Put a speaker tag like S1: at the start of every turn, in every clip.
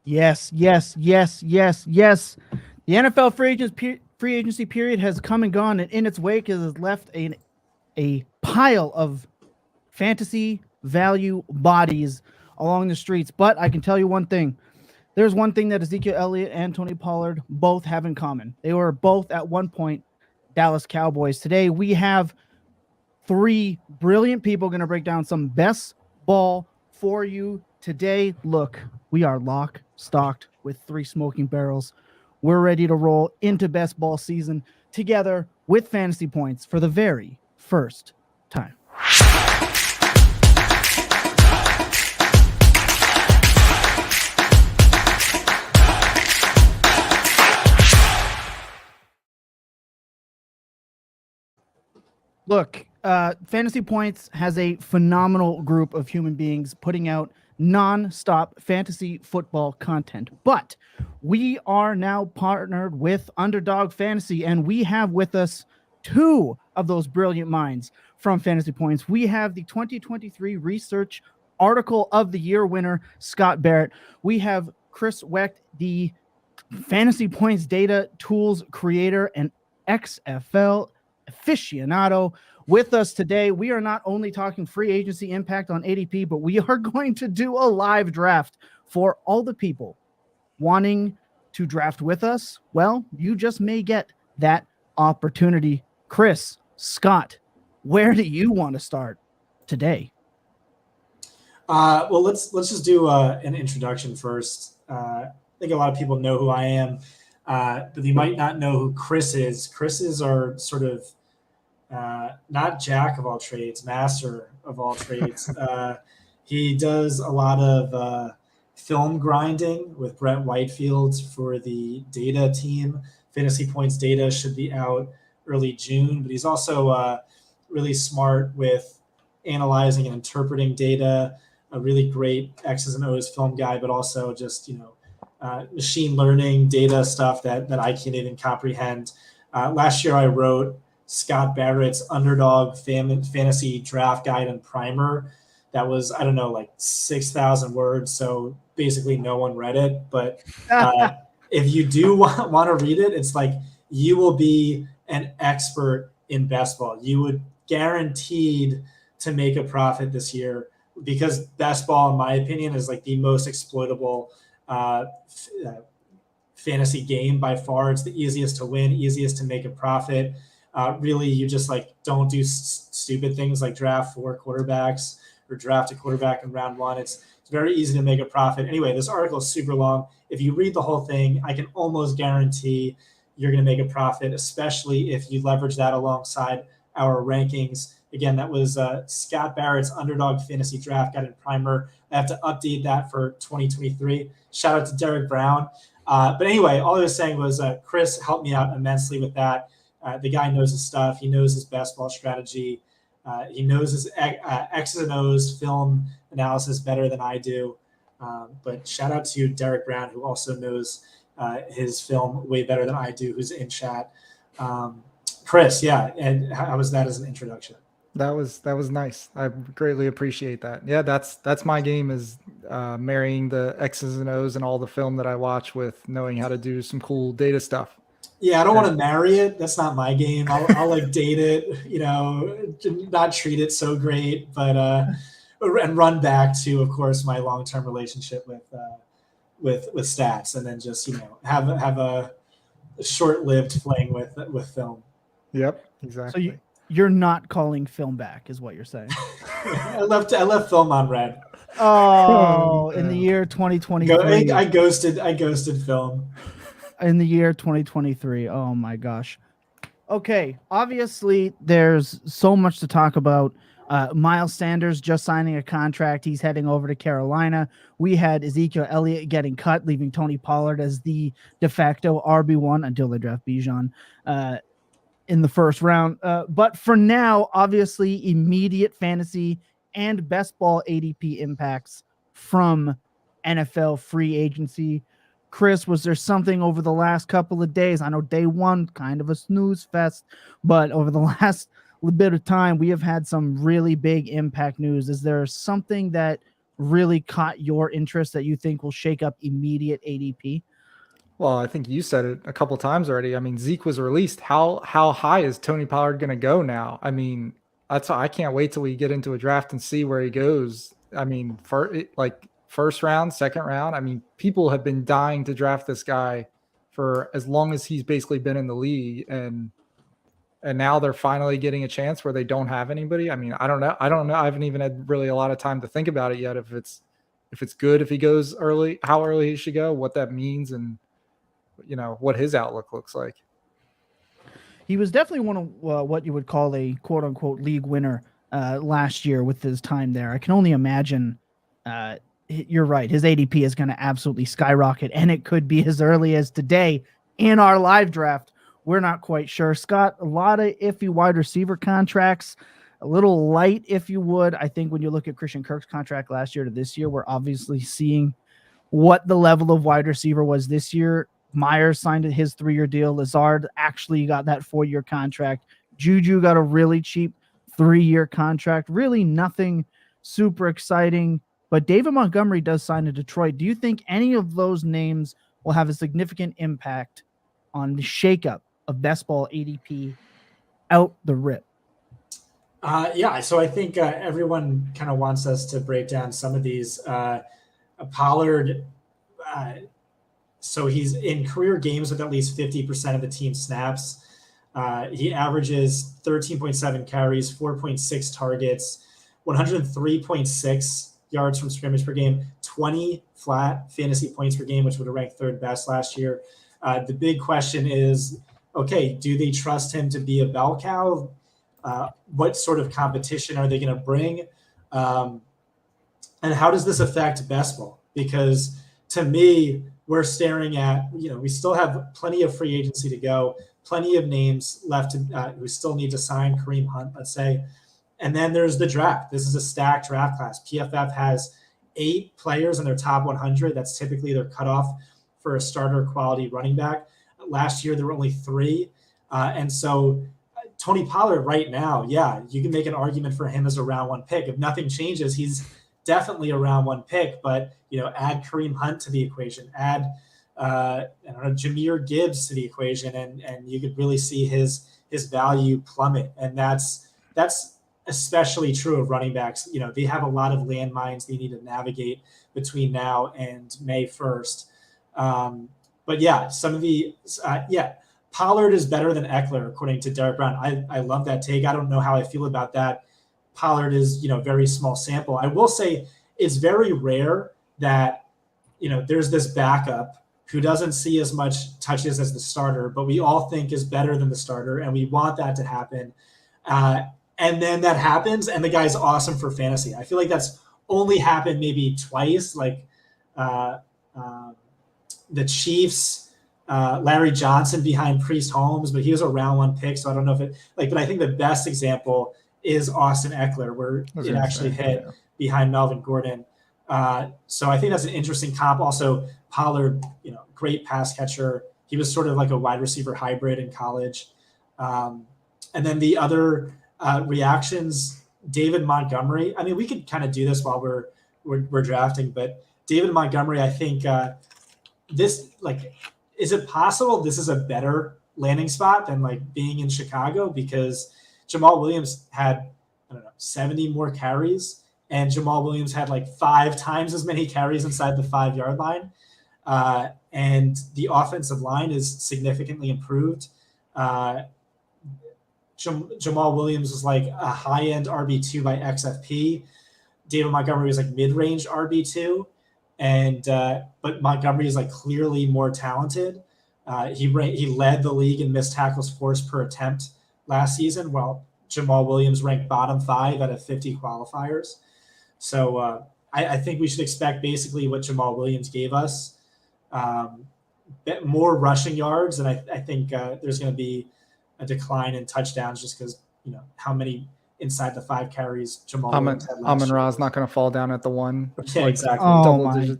S1: Yes, yes, yes, yes, yes. The NFL free agency period has come and gone, and in its wake has left a pile of fantasy value bodies along the streets. But I can tell you one thing. There's one thing that Ezekiel Elliott and Tony Pollard both have in common. They were both at one point Dallas Cowboys. Today we have three brilliant people going to break down some best ball for you today. Look, we are lock stocked with three smoking barrels. We're ready to roll into best ball season together with fantasy points for the very first time. Look, Fantasy Points has a phenomenal group of human beings putting out non-stop fantasy football content. But we are now partnered with Underdog Fantasy, and we have with us two of those brilliant minds from Fantasy Points. We have the 2023 Research Article of the Year winner, Scott Barrett. We have Chris Wecht, the Fantasy Points data tools creator and XFL aficionado with us today. We are not only talking free agency impact on ADP, but we are going to do a live draft for all the people wanting to draft with us. Well, you just may get that opportunity. Chris, Scott, where do you want to start today?
S2: Well, let's just do an introduction first. I think a lot of people know who I am, but they might not know who Chris is. Chris is our sort of not jack of all trades, master of all trades. He does a lot of film grinding with Brett Whitefield for the data team. Fantasy Points data should be out early June, but he's also really smart with analyzing and interpreting data. A really great X's and O's film guy, but also just machine learning data stuff that I can't even comprehend. Last year I wrote Scott Barrett's Underdog Fantasy Draft Guide and Primer. That was, I don't know, like 6,000 words. So basically no one read it. But if you do want to read it, it's like you will be an expert in best ball. You would guaranteed to make a profit this year because best ball, in my opinion, is like the most exploitable fantasy game by far. It's the easiest to win, easiest to make a profit. Really, you just like don't do stupid things like draft four quarterbacks or draft a quarterback in round one. It's very easy to make a profit. Anyway, this article is super long. If you read the whole thing, I can almost guarantee you're going to make a profit, especially if you leverage that alongside our rankings. Again, that was Scott Barrett's Underdog Fantasy Draft Guide and Primer. I have to update that for 2023. Shout out to Derek Brown. But anyway, all I was saying was Chris helped me out immensely with that. The guy knows his stuff. He knows his best ball strategy. He knows his X's and O's film analysis better than I do. But shout out to Derek Brown, who also knows his film way better than I do, who's in chat. Chris, yeah, and how was that as an introduction?
S3: That was nice. I greatly appreciate that. Yeah, that's my game is marrying the X's and O's and all the film that I watch with knowing how to do some cool data stuff.
S2: Yeah, I don't want to marry it. That's not my game. I'll like date it, not treat it so great, but and run back to, of course, my long-term relationship with stats, and then just have a short-lived fling with film.
S3: Yep, exactly.
S1: So you're not calling film back, is what you're saying.
S2: I left film on red.
S1: Oh, in the year 2023.
S2: I ghosted film.
S1: In the year 2023. Oh my gosh. Okay, obviously there's so much to talk about. Miles Sanders just signing a contract. He's heading over to Carolina. We had Ezekiel Elliott getting cut, leaving Tony Pollard as the de facto RB1 until they draft Bijan in the first round. But for now, obviously, immediate fantasy and best ball ADP impacts from NFL free agency. Chris, was there something over the last couple of days? I know day one, kind of a snooze fest, but over the last bit of time, we have had some really big impact news. Is there something that really caught your interest that you think will shake up immediate ADP?
S3: Well, I think you said it a couple times already. I mean, Zeke was released. How high is Tony Pollard going to go now? I mean, I can't wait till we get into a draft and see where he goes. I mean, like first round, second round. I mean, people have been dying to draft this guy for as long as he's basically been in the league, and now they're finally getting a chance where they don't have anybody. I mean, I don't know. I haven't even had really a lot of time to think about it yet. If it's good, if he goes early, how early he should go, what that means, and what his outlook looks like.
S1: He was definitely one of what you would call a quote unquote league winner last year with his time there. I can only imagine. You're right. His ADP is going to absolutely skyrocket, and it could be as early as today in our live draft. We're not quite sure. Scott, a lot of iffy wide receiver contracts, a little light, if you would. I think when you look at Christian Kirk's contract last year to this year, we're obviously seeing what the level of wide receiver was this year. Myers signed his 3-year deal. Lazard actually got that 4-year contract. Juju got a really cheap 3-year contract. Really nothing super exciting. But David Montgomery does sign to Detroit. Do you think any of those names will have a significant impact on the shakeup of best ball ADP out the rip?
S2: Yeah, so I think everyone kind of wants us to break down some of these. Pollard, so he's in career games with at least 50% of the team snaps. He averages 13.7 carries, 4.6 targets, 103.6 yards from scrimmage per game, 20 flat fantasy points per game, which would have ranked third best last year. The big question is, okay, do they trust him to be a bell cow? What sort of competition are they going to bring? And how does this affect best ball? Because to me, we're staring at, we still have plenty of free agency to go, plenty of names left who still need to sign. Kareem Hunt, let's say. And then there's the draft. This is a stacked draft class. PFF has 8 players in their top 100. That's typically their cutoff for a starter quality running back. Last year, there were only 3. And so Tony Pollard right now, yeah, you can make an argument for him as a round 1 pick. If nothing changes, he's definitely a round 1 pick, but add Kareem Hunt to the equation, add Jahmyr Gibbs to the equation, and you could really see his value plummet. And that's especially true of running backs. They have a lot of landmines they need to navigate between now and May 1st. But yeah, some of the Pollard is better than Eckler, according to Derek Brown. I love that take. I don't know how I feel about that. Pollard is, very small sample. I will say it's very rare that, there's this backup who doesn't see as much touches as the starter, but we all think is better than the starter, and we want that to happen. And then that happens, and the guy's awesome for fantasy. I feel like that's only happened maybe twice, like the Chiefs, Larry Johnson behind Priest Holmes, but he was a round 1 pick, so I don't know if it but I think the best example is Austin Eckler, where it actually hit behind Melvin Gordon. So I think that's an interesting comp. Also, Pollard, great pass catcher. He was sort of like a wide receiver hybrid in college. And then the other reactions, David Montgomery. I mean, we could kind of do this while we're drafting, but David Montgomery, I think is it possible this is a better landing spot than being in Chicago? Because Jamal Williams had, 70 more carries, and Jamal Williams had 5 times as many carries inside the 5-yard line. And the offensive line is significantly improved. Jamal Williams was a high-end RB2 by XFP. David Montgomery was mid-range RB2. And but Montgomery is clearly more talented. He led the league in missed tackles forced per attempt last season, while Jamal Williams ranked bottom 5 out of 50 qualifiers. So I think we should expect basically what Jamal Williams gave us, more rushing yards, and I think there's going to be a decline in touchdowns just because how many inside the 5 carries Jamal Williams had last year.
S3: Amon-Ra's not going to fall down at the 1.
S2: Yeah, exactly.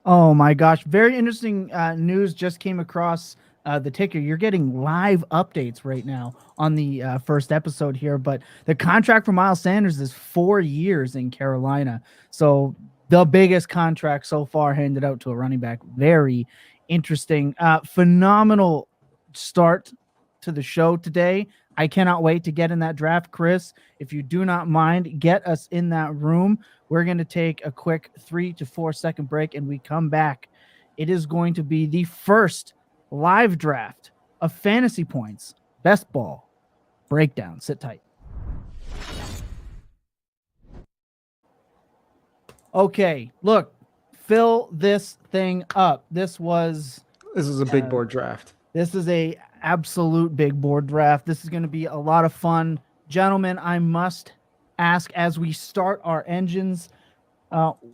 S1: Oh my gosh. Very interesting news just came across the ticker. You're getting live updates right now on the first episode here, but the contract for Miles Sanders is 4 years in Carolina. So the biggest contract so far handed out to a running back. Very interesting. Phenomenal start to the show today. I cannot wait to get in that draft. Chris, if you do not mind, get us in that room. We're going to take a quick 3 to 4 second break and we come back. It is going to be the first live draft of Fantasy Points Best Ball Breakdown. Sit tight. Okay, look, fill this thing up. This is
S3: a big board draft.
S1: This is a absolute big board draft. This is going to be a lot of fun. Gentlemen, I must ask as we start our engines,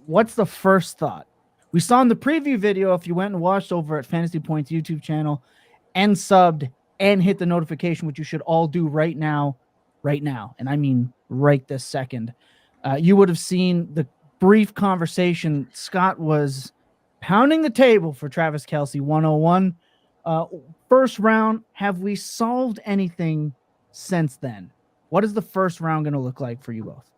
S1: what's the first thought? We saw in the preview video, if you went and watched over at Fantasy Points YouTube channel and subbed and hit the notification, which you should all do right now, and I mean right this second, you would have seen the brief conversation. Scott was pounding the table for Travis Kelce 101. First round, have we solved anything since then? What is the first round going to look like for you both?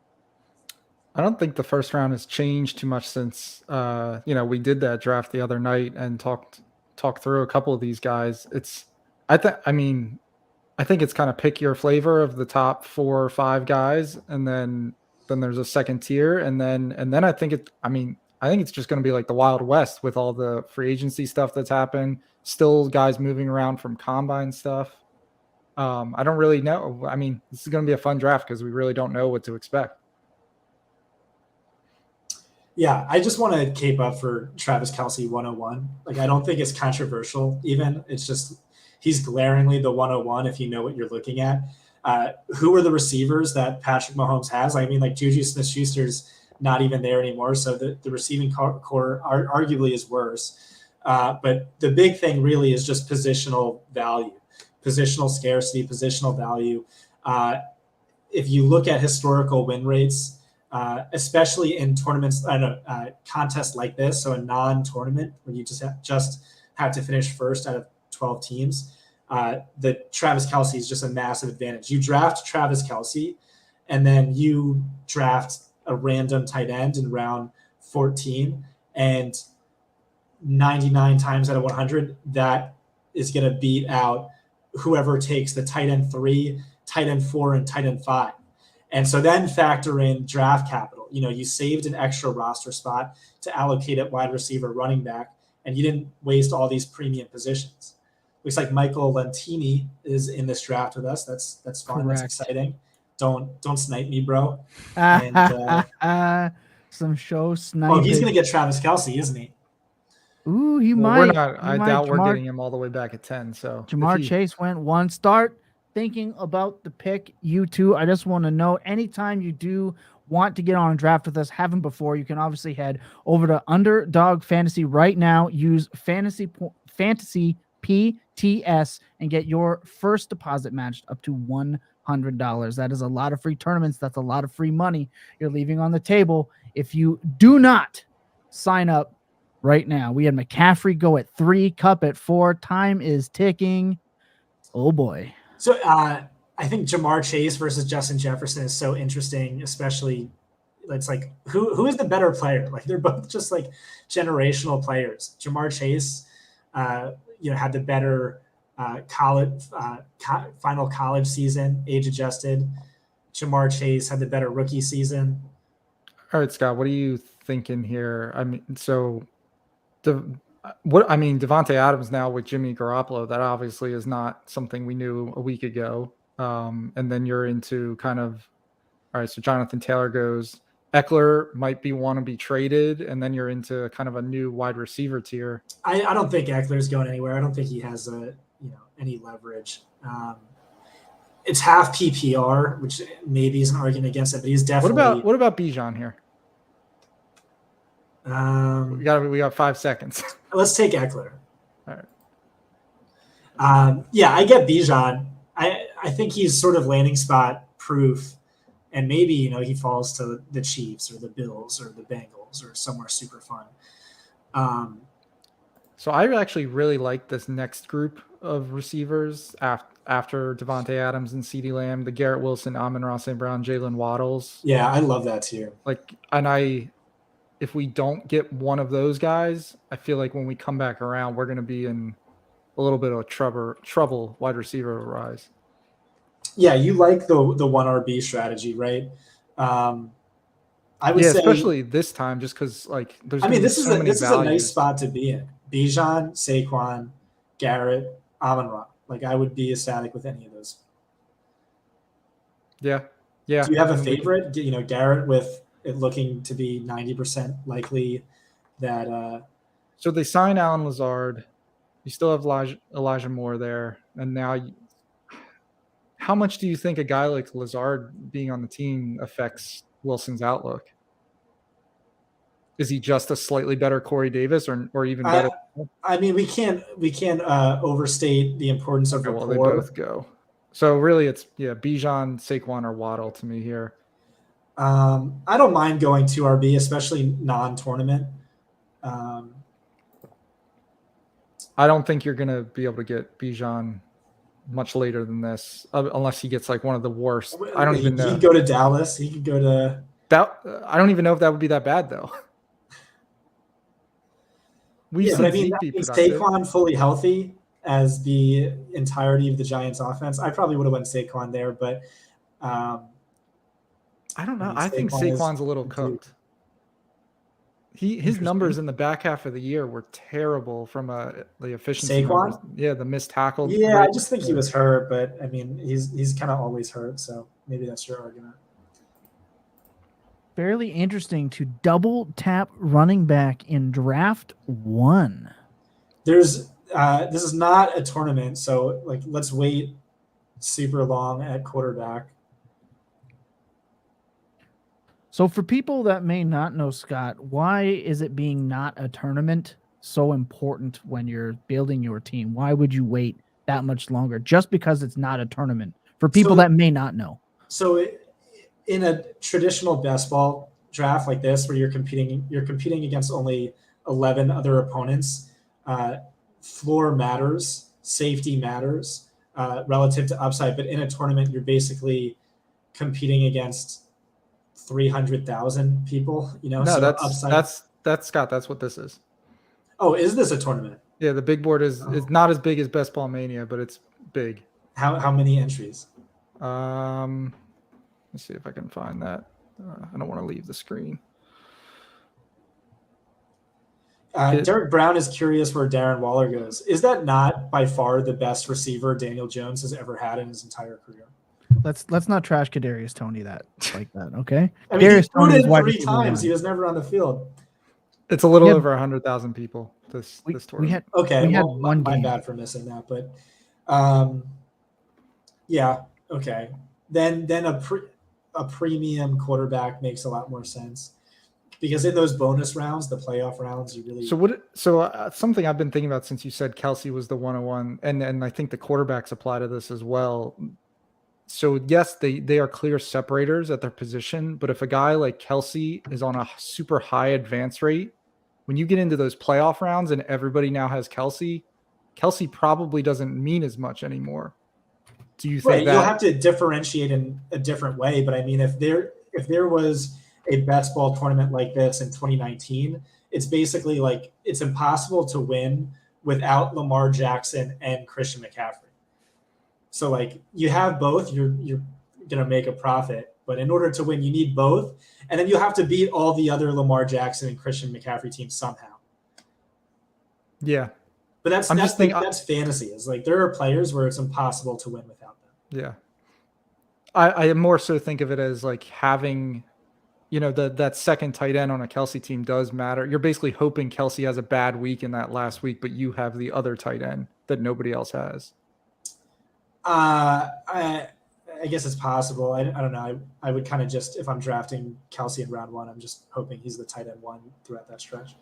S3: I don't think the first round has changed too much since we did that draft the other night and talked through a couple of these guys. I think it's kind of pick your flavor of the top 4 or 5 guys, and then there's a second tier, and then I think it's just going to be like the Wild West with all the free agency stuff that's happened. Still guys moving around from combine stuff. I don't really know. I mean, this is going to be a fun draft because we really don't know what to expect.
S2: Yeah, I just want to cape up for Travis Kelce 101. Like, I don't think it's controversial even. It's just he's glaringly the 101 if you know what you're looking at. Who are the receivers that Patrick Mahomes has? I mean, like Juju Smith-Schuster's not even there anymore, so the receiving core arguably is worse. But the big thing really is just positional value, positional scarcity, positional value. If you look at historical win rates, especially in tournaments, contests like this, so a non-tournament where you just have to finish first out of 12 teams, the Travis Kelce is just a massive advantage. You draft Travis Kelce, and then you draft a random tight end in round 14, and 99 times out of 100, that is going to beat out whoever takes the tight end 3, tight end 4, and tight end 5. And so then factor in draft capital. You saved an extra roster spot to allocate at wide receiver, running back, and you didn't waste all these premium positions. Looks like Michael Lentini is in this draft with us. That's fun.
S1: Correct.
S2: That's exciting. Don't snipe me, bro. And,
S1: some show sniping.
S2: Oh, he's going to get Travis Kelce, isn't he?
S1: Ooh, he might.
S3: We're not. I doubt we're getting him all the way back at 10. So
S1: Jamar Chase went 1. Start thinking about the pick. You two, I just want to know, anytime you do want to get on a draft with us, haven't before, you can obviously head over to Underdog Fantasy right now. Use Fantasy PTS and get your first deposit matched up to $100. That is a lot of free tournaments. That's a lot of free money you're leaving on the table if you do not sign up right now. We had McCaffrey go at 3, Cup at 4. Time is ticking. Oh boy.
S2: So I think Jamar Chase versus Justin Jefferson is so interesting, especially it's like who is the better player? Like, they're both just like generational players. Jamar Chase, had the better final college season, age adjusted. Jamar Chase had the better rookie season.
S3: All right, Scott, what are you thinking here? I mean, so Devontae Adams now with Jimmy Garoppolo, that obviously is not something we knew a week ago. And then you're into kind of, all right, so Jonathan Taylor goes, Eckler might want to be traded, and then you're into kind of a new wide receiver tier.
S2: I don't think Eckler's going anywhere. I don't think he has any leverage. It's half PPR, which maybe is an argument against it, but he's definitely.
S3: What about Bijan here? We got 5 seconds.
S2: Let's take Eckler.
S3: All right.
S2: I get Bijan. I think he's sort of landing spot proof, and maybe he falls to the Chiefs or the Bills or the Bengals or somewhere super fun.
S3: So I actually really like this next group of receivers after Devontae Adams and CeeDee Lamb, the Garrett Wilson, Amon-Ra St. Brown, Jalen Waddles.
S2: Yeah, I love that too.
S3: If if we don't get one of those guys, I feel like when we come back around, we're going to be in a little bit of trouble wide receiver rise.
S2: Yeah, you like the 1 RB strategy, right? I would say,
S3: especially this time, just because like there's
S2: I
S3: going
S2: mean,
S3: to be so many
S2: this is a nice
S3: values.
S2: spot to be in. Bijan, Saquon, Garrett, Amon-Ra. Like I would be ecstatic with any of those.
S3: Yeah.
S2: Do you have a favorite? You know, Garrett with it looking to be 90% likely that.
S3: So they sign Alan Lazard. You still have Elijah Moore there, and now. How much do you think a guy like Lazard being on the team affects Wilson's outlook? Is he just a slightly better Corey Davis, or even better?
S2: I mean, we can't overstate the importance of rapport.
S3: Well, they both go. So really, it's Bijan, Saquon, or Waddle to me here.
S2: I don't mind going 2 RB, especially non-tournament.
S3: I don't think you're gonna be able to get Bijan much later than this, unless he gets like one of the worst. I don't even know.
S2: He could go to Dallas. He could go to
S3: that. I don't even know if that would be that bad though.
S2: But I mean, Saquon fully healthy as the entirety of the Giants offense. I probably would have went Saquon there, but
S3: I don't know. I think Saquon's a little cooked. His numbers in the back half of the year were terrible from the efficiency numbers. Yeah, the missed tackle.
S2: Yeah, I just think he was hurt, but I mean, he's kind of always hurt, so maybe that's your argument.
S1: Fairly interesting to double tap running back in draft 1.
S2: This is not a tournament, so like let's wait super long at quarterback.
S1: So for people that may not know, Scott, why is it being not a tournament so important when you're building your team? Why would you wait that much longer just because it's not a tournament? For people that may not know.
S2: So in a traditional best ball draft like this, where you're competing against only 11 other opponents, floor matters, safety matters relative to upside. But in a tournament, you're basically competing against 300,000 people.
S3: No,
S2: so
S3: that's Scott. That's what this is.
S2: Oh, is this a tournament?
S3: Yeah, the big board is not as big as Best Ball Mania, but it's big.
S2: How many entries?
S3: Let's see if I can find that. I don't want to leave the screen.
S2: Derek Brown is curious where Darren Waller goes. Is that not by far the best receiver Daniel Jones has ever had in his entire career?
S1: Let's not trash Kadarius Toney like that, okay?
S2: I mean, Kadarius Toney is 3 times. He was never on the field.
S3: It's a little over 100,000 people this tournament.
S2: We had one game. My bad for missing that, but yeah, okay. Then a premium quarterback makes a lot more sense. Because in those bonus rounds, the playoff rounds, you really.
S3: So something I've been thinking about since you said Kelsey was the 101, and I think the quarterbacks apply to this as well. So yes, they are clear separators at their position, but if a guy like Kelsey is on a super high advance rate, when you get into those playoff rounds and everybody now has Kelsey probably doesn't mean as much anymore. Do you think that
S2: you'll have to differentiate in a different way? But I mean, if there was a best ball tournament like this in 2019, it's basically like it's impossible to win without Lamar Jackson and Christian McCaffrey. So like you have both, you're gonna make a profit, but in order to win, you need both, and then you have to beat all the other Lamar Jackson and Christian McCaffrey teams somehow.
S3: Yeah,
S2: but that's fantasy. It's like there are players where it's impossible to win without them.
S3: Yeah, I more so think of it as like having, that second tight end on a Kelsey team does matter. You're basically hoping Kelsey has a bad week in that last week, but you have the other tight end that nobody else has.
S2: I guess it's possible. I don't know. I would kind of just, if I'm drafting Kelsey in round 1, I'm just hoping he's the tight end 1 throughout that stretch.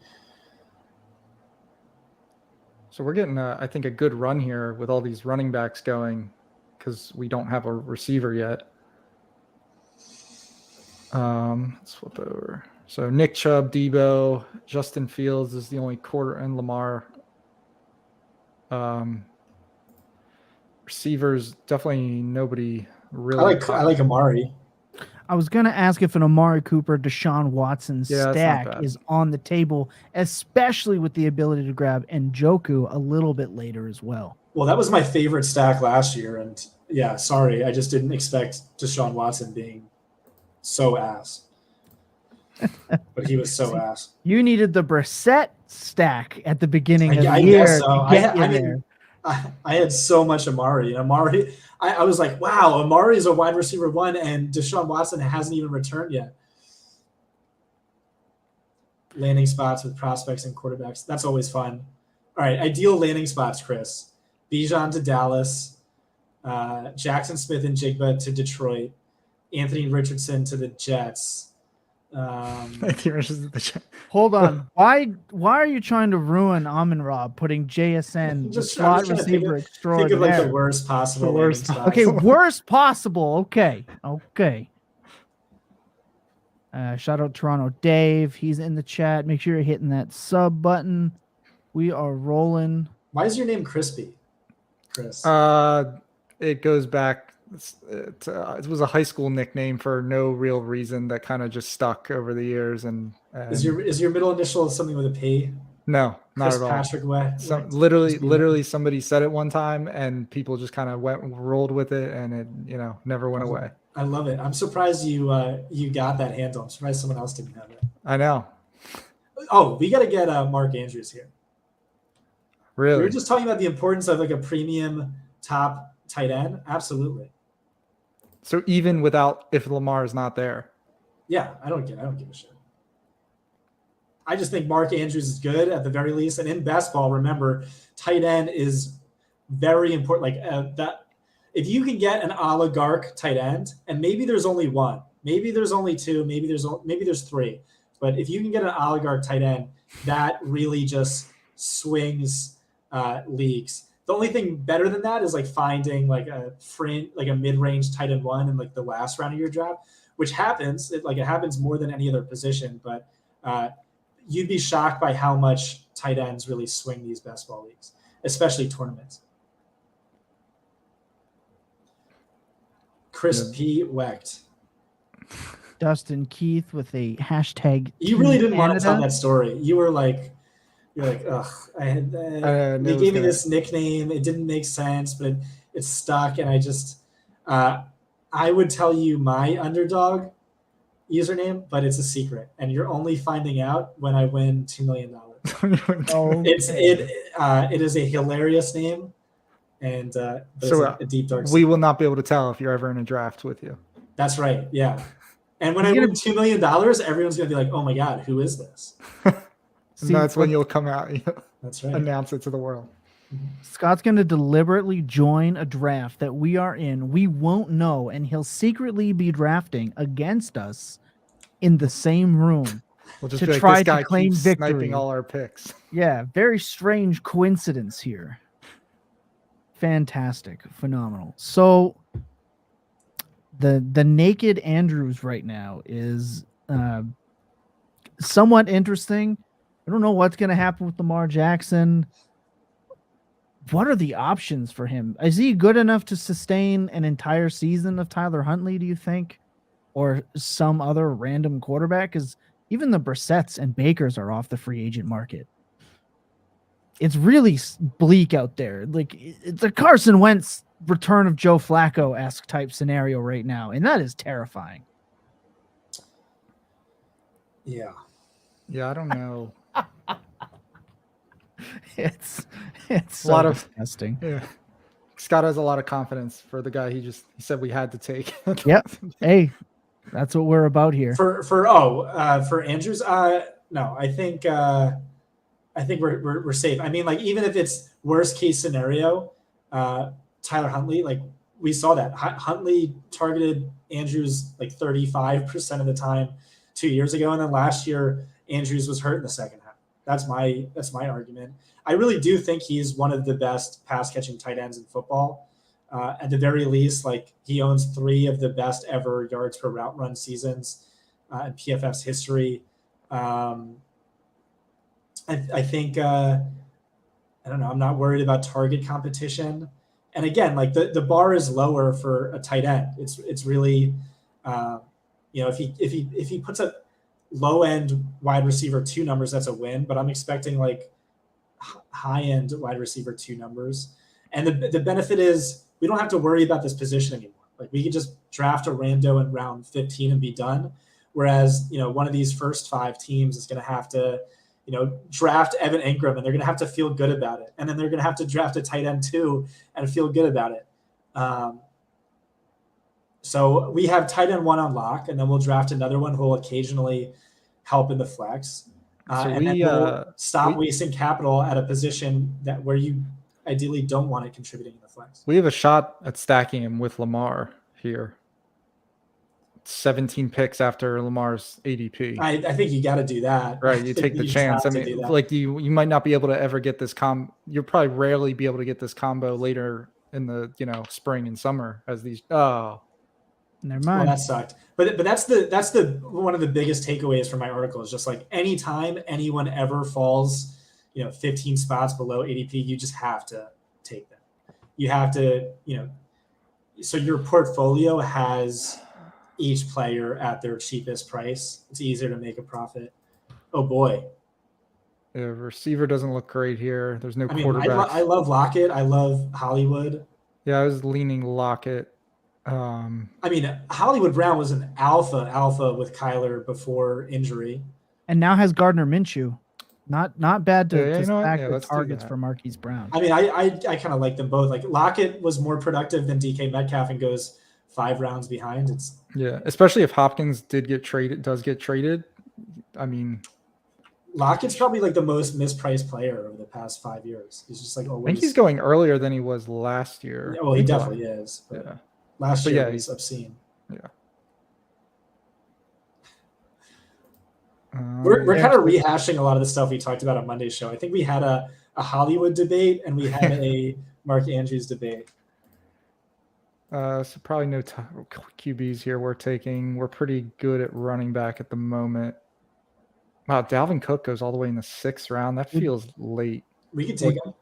S3: So we're getting, I think, a good run here with all these running backs going because we don't have a receiver yet. Let's flip over. So Nick Chubb, Debo, Justin Fields is the only quarter, and Lamar. Receivers, definitely nobody really.
S2: I like Amari.
S1: I was going to ask if an Amari Cooper, Deshaun Watson
S3: Yeah, that's not
S1: stack
S3: bad.
S1: is on the table, especially with the ability to grab Njoku a little bit later as well.
S2: Well, that was my favorite stack last year, and yeah, sorry, I just didn't expect Deshaun Watson being so ass. But he was so ass.
S1: You needed the Brissett stack at the beginning of the
S2: I
S1: year
S2: guess so.
S1: to get you there.
S2: Mean, I had so much Amari. I was like, wow, Amari is a wide receiver 1, and Deshaun Watson hasn't even returned yet. Landing spots with prospects and quarterbacks. That's always fun. All right, ideal landing spots, Chris. Bijan to Dallas, Jackson Smith and Jigba to Detroit, Anthony Richardson to the Jets.
S1: Hold on. Why are you trying to ruin Amon Rob putting JSN
S2: Just
S1: slot receiver extraordinaire?
S2: Think of like the worst possible.
S1: Okay, worst possible. Okay. Shout out Toronto Dave. He's in the chat. Make sure you're hitting that sub button. We are rolling.
S2: Why is your name Crispy, Chris?
S3: It goes back. It was a high school nickname for no real reason that kind of just stuck over the years. And
S2: is your middle initial something with a P?
S3: No, not at all.
S2: Patrick Way.
S3: Literally, somebody said it one time, and people just kind of rolled with it, and it never went away.
S2: I love it. I'm surprised you got that handle. I'm surprised someone else didn't have it.
S3: I know.
S2: Oh, we got to get Mark Andrews here.
S3: Really?
S2: We were just talking about the importance of like a premium top tight end. Absolutely.
S3: So even if Lamar is not there.
S2: Yeah, I don't give a shit. I just think Mark Andrews is good at the very least. And in best ball, remember, tight end is very important. Like that, if you can get an oligarch tight end, and maybe there's only one, maybe there's only two, maybe there's three, but if you can get an oligarch tight end, that really just swings leagues. The only thing better than that is like finding like a mid-range tight end 1 in like the last round of your draft, which happens. It happens more than any other position, but you'd be shocked by how much tight ends really swing these best ball leagues, especially tournaments. Chris P. Wecht.
S1: Dustin Keith with a hashtag.
S2: You really didn't want to tell that story. You're like, ugh. They gave me this nickname. It didn't make sense, but it stuck. And I just, I would tell you my Underdog username, but it's a secret, and you're only finding out when I win $2 million. It is a hilarious name, and so it's a deep dark secret.
S3: We will not be able to tell if you're ever in a draft with you.
S2: That's right. Yeah. And when I win $2 million, everyone's gonna be like, "Oh my God, who is this?"
S3: And that's when you'll come out.
S2: That's right.
S3: Announce it to the world.
S1: Scott's going to deliberately join a draft that we are in. We won't know, and he'll secretly be drafting against us in the same room
S3: We'll just
S1: to
S3: be like,
S1: try
S3: this guy
S1: to claim
S3: keeps
S1: victory.
S3: sniping all our picks.
S1: Yeah, very strange coincidence here. Fantastic, phenomenal. So the naked Andrews right now is somewhat interesting. I don't know what's going to happen with Lamar Jackson. What are the options for him? Is he good enough to sustain an entire season of Tyler Huntley, do you think? Or some other random quarterback? Because even the Brissetts and Bakers are off the free agent market. It's really bleak out there. Like, it's a Carson Wentz return of Joe Flacco-esque type scenario right now, and that is terrifying.
S2: Yeah.
S3: Yeah, I don't know.
S1: It's
S3: a lot of
S1: disgusting.
S3: Yeah. Scott has a lot of confidence for the guy he said we had to take.
S1: Yep. Hey, that's what we're about here.
S2: For Andrews, no, I think we're safe. I mean, like, even if it's worst case scenario, Tyler Huntley, like we saw that Huntley targeted Andrews like 35% of the time 2 years ago, and then last year Andrews was hurt in the second half. That's my argument. I really do think he's one of the best pass catching tight ends in football. At the very least, like, he owns 3 of the best ever yards per route run seasons in PFF's history. I think I don't know. I'm not worried about target competition. And again, like the bar is lower for a tight end. It's really if he puts a low end wide receiver 2 numbers, that's a win. But I'm expecting like high end wide receiver 2 numbers. And the benefit is we don't have to worry about this position anymore. Like we can just draft a rando in round 15 and be done. Whereas, one of these first 5 teams is going to have to, draft Evan Ingram, and they're going to have to feel good about it. And then they're going to have to draft a tight end too and feel good about it. So we have tight end 1 on lock, and then we'll draft another one who will occasionally help in the flex. And then we'll stop wasting capital at a position where you ideally don't want it contributing in the flex.
S3: We have a shot at stacking him with Lamar here. 17 picks after Lamar's ADP.
S2: I think you got to do that.
S3: Right, you take the chance. I mean, like you might not be able to ever get this you'll probably rarely be able to get this combo later in the spring and summer as these. Oh,
S1: never mind.
S2: Well, that sucked. But that's the one of the biggest takeaways from my article is just like anytime anyone ever falls, 15 spots below ADP, you just have to take them. You have to, so your portfolio has each player at their cheapest price. It's easier to make a profit. Oh boy.
S3: The receiver doesn't look great here. There's no
S2: quarterback. I love Lockett. I love Hollywood.
S3: Yeah, I was leaning Lockett.
S2: Hollywood Brown was an alpha with Kyler before injury,
S1: and now has Gardner Minshew. Not bad to stack the
S3: let's
S1: targets for Marquise Brown.
S2: I kind of like them both. Like Lockett was more productive than DK Metcalf and goes 5 rounds behind.
S3: Especially if Hopkins does get traded.
S2: Lockett's probably like the most mispriced player over the past 5 years. He's just like always.
S3: I think he's going earlier than he was last year.
S2: Yeah, well, he definitely is.
S3: Yeah.
S2: Last year was obscene.
S3: Yeah.
S2: We're kind of rehashing a lot of the stuff we talked about on Monday's show. I think we had a Hollywood debate and we had a Mark Andrews debate.
S3: So probably no QBs here we're taking. We're pretty good at running back at the moment. Wow, Dalvin Cook goes all the way in the 6th round. That feels late.
S2: We could take him.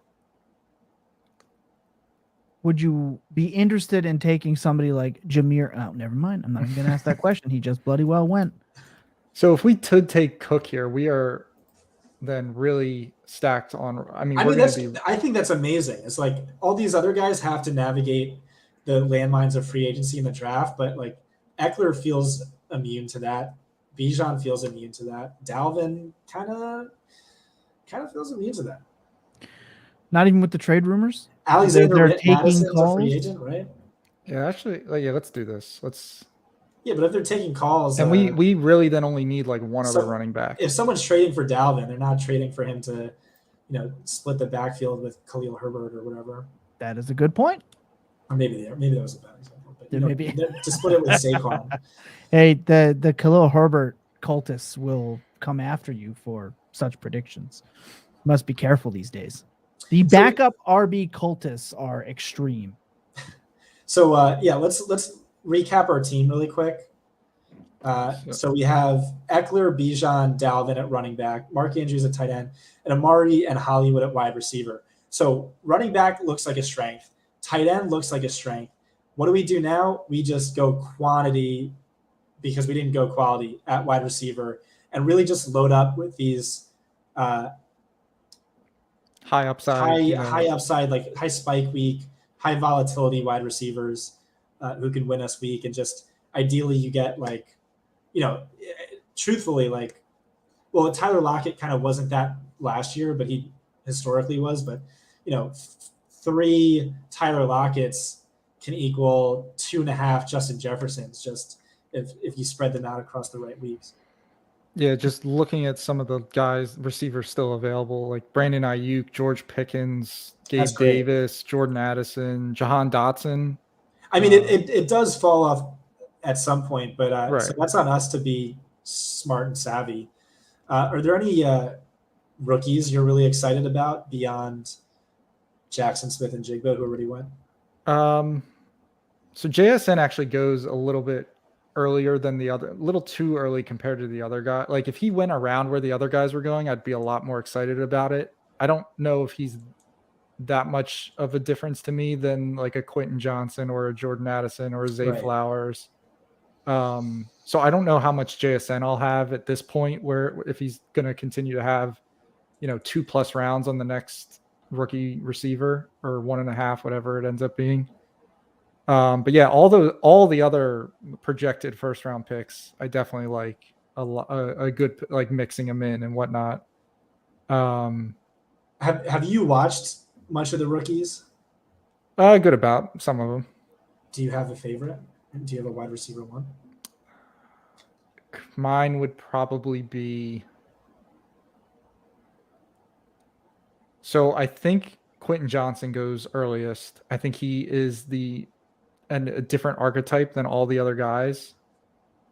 S1: Would you be interested in taking somebody like Jameer? Oh, never mind. I'm not even going to ask that question. He just bloody well went.
S3: So if we could take Cook here, we are then really stacked on.
S2: I think that's amazing. It's like all these other guys have to navigate the landmines of free agency in the draft, but like Eckler feels immune to that. Bijan feels immune to that. Dalvin kind of feels immune to that.
S1: Not even with the trade rumors.
S2: Alexander
S1: they're taking
S2: Madison's
S1: calls.
S2: a free agent, right?
S3: Yeah, actually, let's do this.
S2: Yeah, but if they're taking calls,
S3: and we really then only need like one other running back.
S2: If someone's trading for Dalvin, they're not trading for him to, split the backfield with Khalil Herbert or whatever.
S1: That is a good point.
S2: Or maybe that was a bad example. But maybe to split it with Saquon.
S1: Hey, the Khalil Herbert cultists will come after you for such predictions. Must be careful these days. The backup RB cultists are extreme.
S2: So let's recap our team really quick. So we have Eckler, Bijan, Dalvin at running back, Mark Andrews at tight end, and Amari and Hollywood at wide receiver. So running back looks like a strength. Tight end looks like a strength. What do we do now? We just go quantity because we didn't go quality at wide receiver and really just load up with these
S3: high upside,
S2: like high spike week, high volatility wide receivers who can win us week. And just ideally you get like, truthfully, like, well, Tyler Lockett kind of wasn't that last year, but he historically was. But, 3 Tyler Lockett's can equal 2.5 Justin Jeffersons, just if you spread them out across the right weeks.
S3: Yeah, just looking at some of the guys, receivers still available, like Brandon Ayuk, George Pickens, Gabe Davis, Jordan Addison, Jahan Dotson.
S2: It does fall off at some point, but
S3: right.
S2: So that's on us to be smart and savvy. Are there any rookies you're really excited about beyond Jackson Smith and Jigba, who already went?
S3: So JSN actually goes a little bit earlier than the other, a little too early compared to the other guy. Like if he went around where the other guys were going, I'd be a lot more excited about it. I don't know if he's that much of a difference to me than like a Quentin Johnson or a Jordan Addison or a Zay Flowers. So I don't know how much JSN I'll have at this point, where if he's going to continue to have, 2+ rounds on the next rookie receiver, or 1.5, whatever it ends up being. But yeah, all the other projected first round picks, I definitely like a good, like, mixing them in and whatnot.
S2: Have you watched much of the rookies?
S3: Good about some of them.
S2: Do you have a favorite? Do you have a wide receiver one?
S3: Mine would probably be. So I think Quentin Johnson goes earliest. I think he is a different archetype than all the other guys,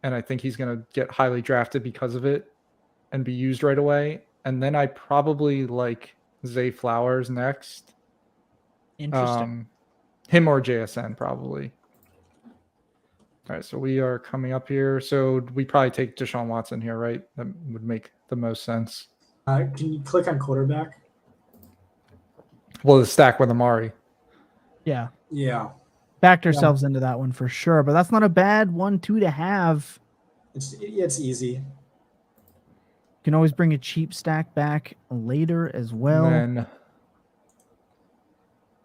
S3: and I think he's going to get highly drafted because of it and be used right away. And then I probably like Zay Flowers next.
S1: Interesting.
S3: Him or JSN probably. All right, so we are coming up here. So we probably take Deshaun Watson here, right? That would make the most sense.
S2: Can you click on quarterback?
S3: Well, the stack with Amari.
S1: Yeah.
S2: Yeah,
S1: Backed ourselves into that one for sure, but that's not a bad 1-2 to have.
S2: it's easy.
S1: You can always bring a cheap stack back later as well.
S3: And then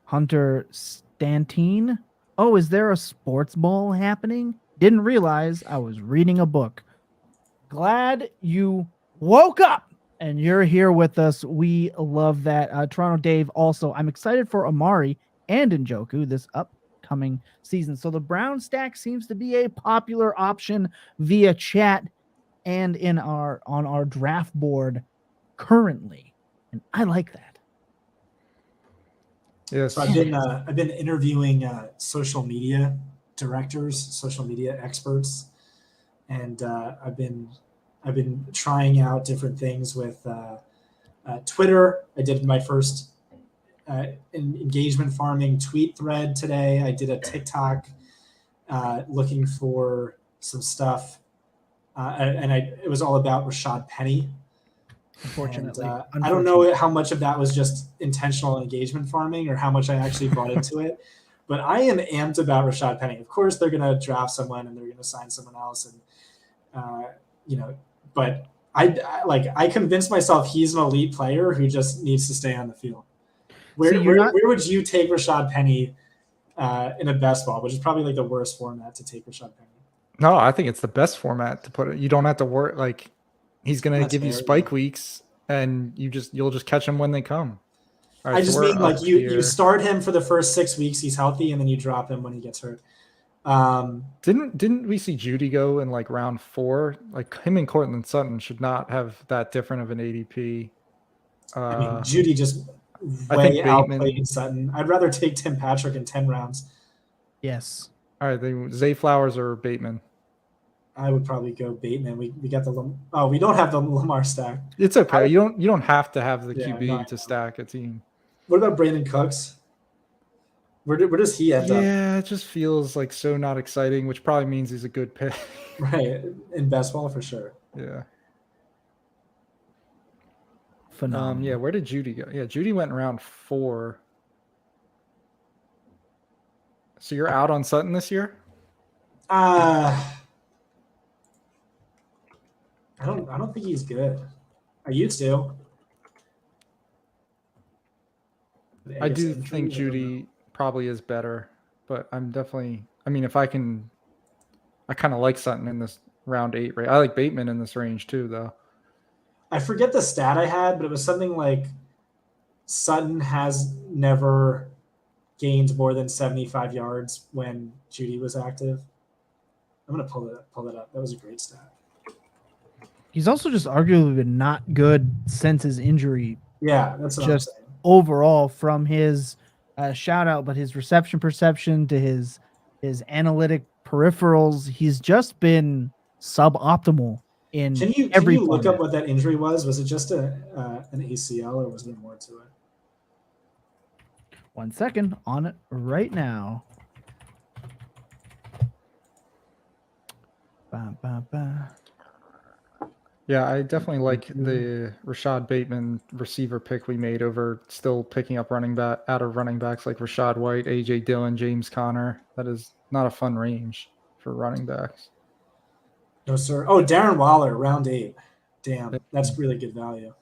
S1: Hunter Stantine. Oh, is there a sports ball happening? Didn't realize I was reading a book. Glad you woke up and you're here with us. We love that. Toronto Dave, also, I'm excited for Amari and Njoku this upcoming season. So the Brown stack seems to be a popular option via chat and on our draft board currently. And I like that.
S3: yes,
S2: So I've been interviewing social media directors, social media experts, and I've been trying out different things with Twitter. I did my first engagement farming tweet thread today. I did a TikTok looking for some stuff, and it was all about Rashad Penny.
S1: Unfortunately,
S2: And, I don't know how much of that was just intentional engagement farming or how much I actually bought into it, but I am amped about Rashad Penny. Of course, they're going to draft someone and they're going to sign someone else, and but I convinced myself he's an elite player who just needs to stay on the field. Where would you take Rashad Penny in a best ball, which is probably like the worst format to take Rashad Penny?
S3: No, I think it's the best format to put it. You don't have to worry. Like, he's going to give you spike weeks, and you'll just catch him when they come. All right,
S2: I just mean like you start him for the first 6 weeks, he's healthy, and then you drop him when he gets hurt.
S3: Didn't we see Judy go in like round 4? Like, him and Cortland Sutton should not have that different of an ADP.
S2: I mean, Judy just way outplayed Sutton. I'd rather take Tim Patrick in 10 rounds.
S1: Yes.
S3: All right, Zay Flowers or Bateman?
S2: I would probably go Bateman. We got we don't have the Lamar stack.
S3: It's okay. You don't have to have the QB to stack a team.
S2: What about Brandon Cooks? Where does he end up?
S3: Yeah, it just feels like so not exciting, which probably means he's a good pick.
S2: Right, in best ball for sure.
S3: Yeah.
S1: Phenomenal.
S3: Yeah, where did Judy go? Yeah, Judy went in round 4. So you're out on Sutton this year?
S2: I don't think he's good. I used to.
S3: I do think Judy probably is better, but I'm definitely. I mean, if I can, I kind of like Sutton in this round 8 range. I like Bateman in this range too, though.
S2: I forget the stat I had, but it was something like Sutton has never gained more than 75 yards when Judy was active. I'm gonna pull it up. That was a great stat.
S1: He's also just arguably been not good since his injury.
S2: Yeah, that's what
S1: just
S2: I'm saying.
S1: Overall, from his shout out, but his reception perception to his analytic peripherals, he's just been suboptimal in every.
S2: Can you look up what that injury was? Was it just an ACL, or was there more to it?
S1: 1 second, on it right now. Ba, ba, ba.
S3: Yeah, I definitely like the Rashad Bateman receiver pick we made over still picking up running backs like Rashad White, AJ Dillon, James Conner. That is not a fun range for running backs.
S2: No, sir. Oh, Darren Waller, round 8. Damn, that's really good value.
S3: Yeah,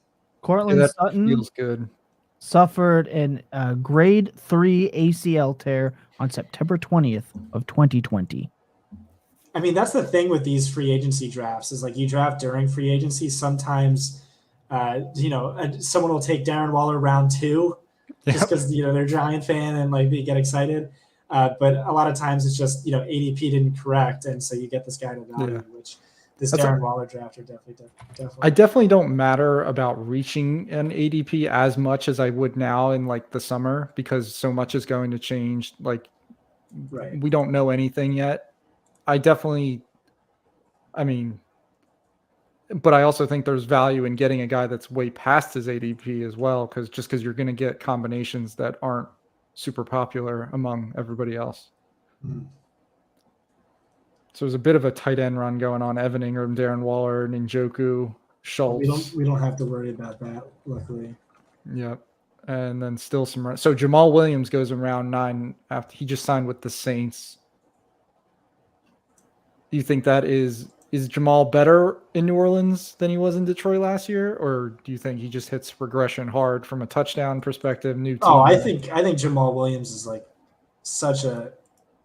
S1: Cortland
S3: that
S1: Sutton
S3: feels good.
S1: suffered an grade 3 ACL tear on September 20th of 2020.
S2: I mean, that's the thing with these free agency drafts is like you draft during free agency. Sometimes, someone will take Darren Waller round 2 just
S3: Yep.
S2: because they're a Giant fan and like they get excited. But a lot of times it's just ADP didn't correct, and so you get this guy to value, which this
S3: That's
S2: Darren Waller drafter definitely.
S3: I definitely don't matter about reaching an ADP as much as I would now in like the summer because so much is going to change. Like
S2: Right.
S3: we don't know anything yet. I mean, but I also think there's value in getting a guy that's way past his ADP as well, because you're going to get combinations that aren't super popular among everybody else.
S2: Mhm.
S3: So there's a bit of a tight end run going on. Evan Ingram, Darren Waller, Njoku, Schultz.
S2: We don't have to worry about that, luckily.
S3: Yep. And then still some run. So Jamal Williams goes in round 9 after he just signed with the Saints. Do you think that is Jamal better in New Orleans than he was in Detroit last year, or do you think he just hits regression hard from a touchdown perspective? New team.
S2: Oh, I think Jamal Williams is like such a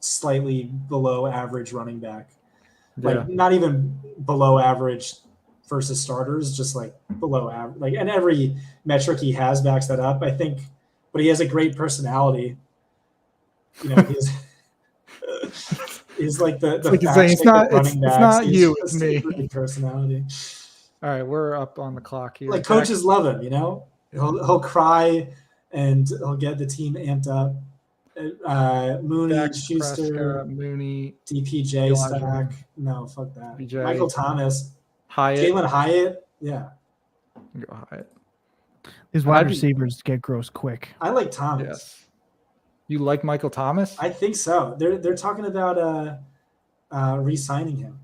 S2: slightly below average running back. Like not even below average versus starters, just like below average. Like, and every metric he has backs that up, I think. But he has a great personality. He's like the
S3: like
S2: fact
S3: it's not
S2: running backs.
S3: It's not you,
S2: it's
S3: me.
S2: Great personality.
S3: All right, we're up on the clock here.
S2: Like coaches love him, He'll cry and he'll get the team amped up. Mooney,
S3: Dak
S2: Schuster,
S3: Prescott, Mooney,
S2: DPJ stack. No, fuck that.
S3: BJ,
S2: Michael Thomas,
S3: Hyatt,
S2: Jalen Hyatt. Yeah,
S3: go Hyatt.
S1: His wide receivers get gross quick.
S2: I like Thomas.
S3: Yes. You like Michael Thomas?
S2: I think so. They're talking about re-signing him.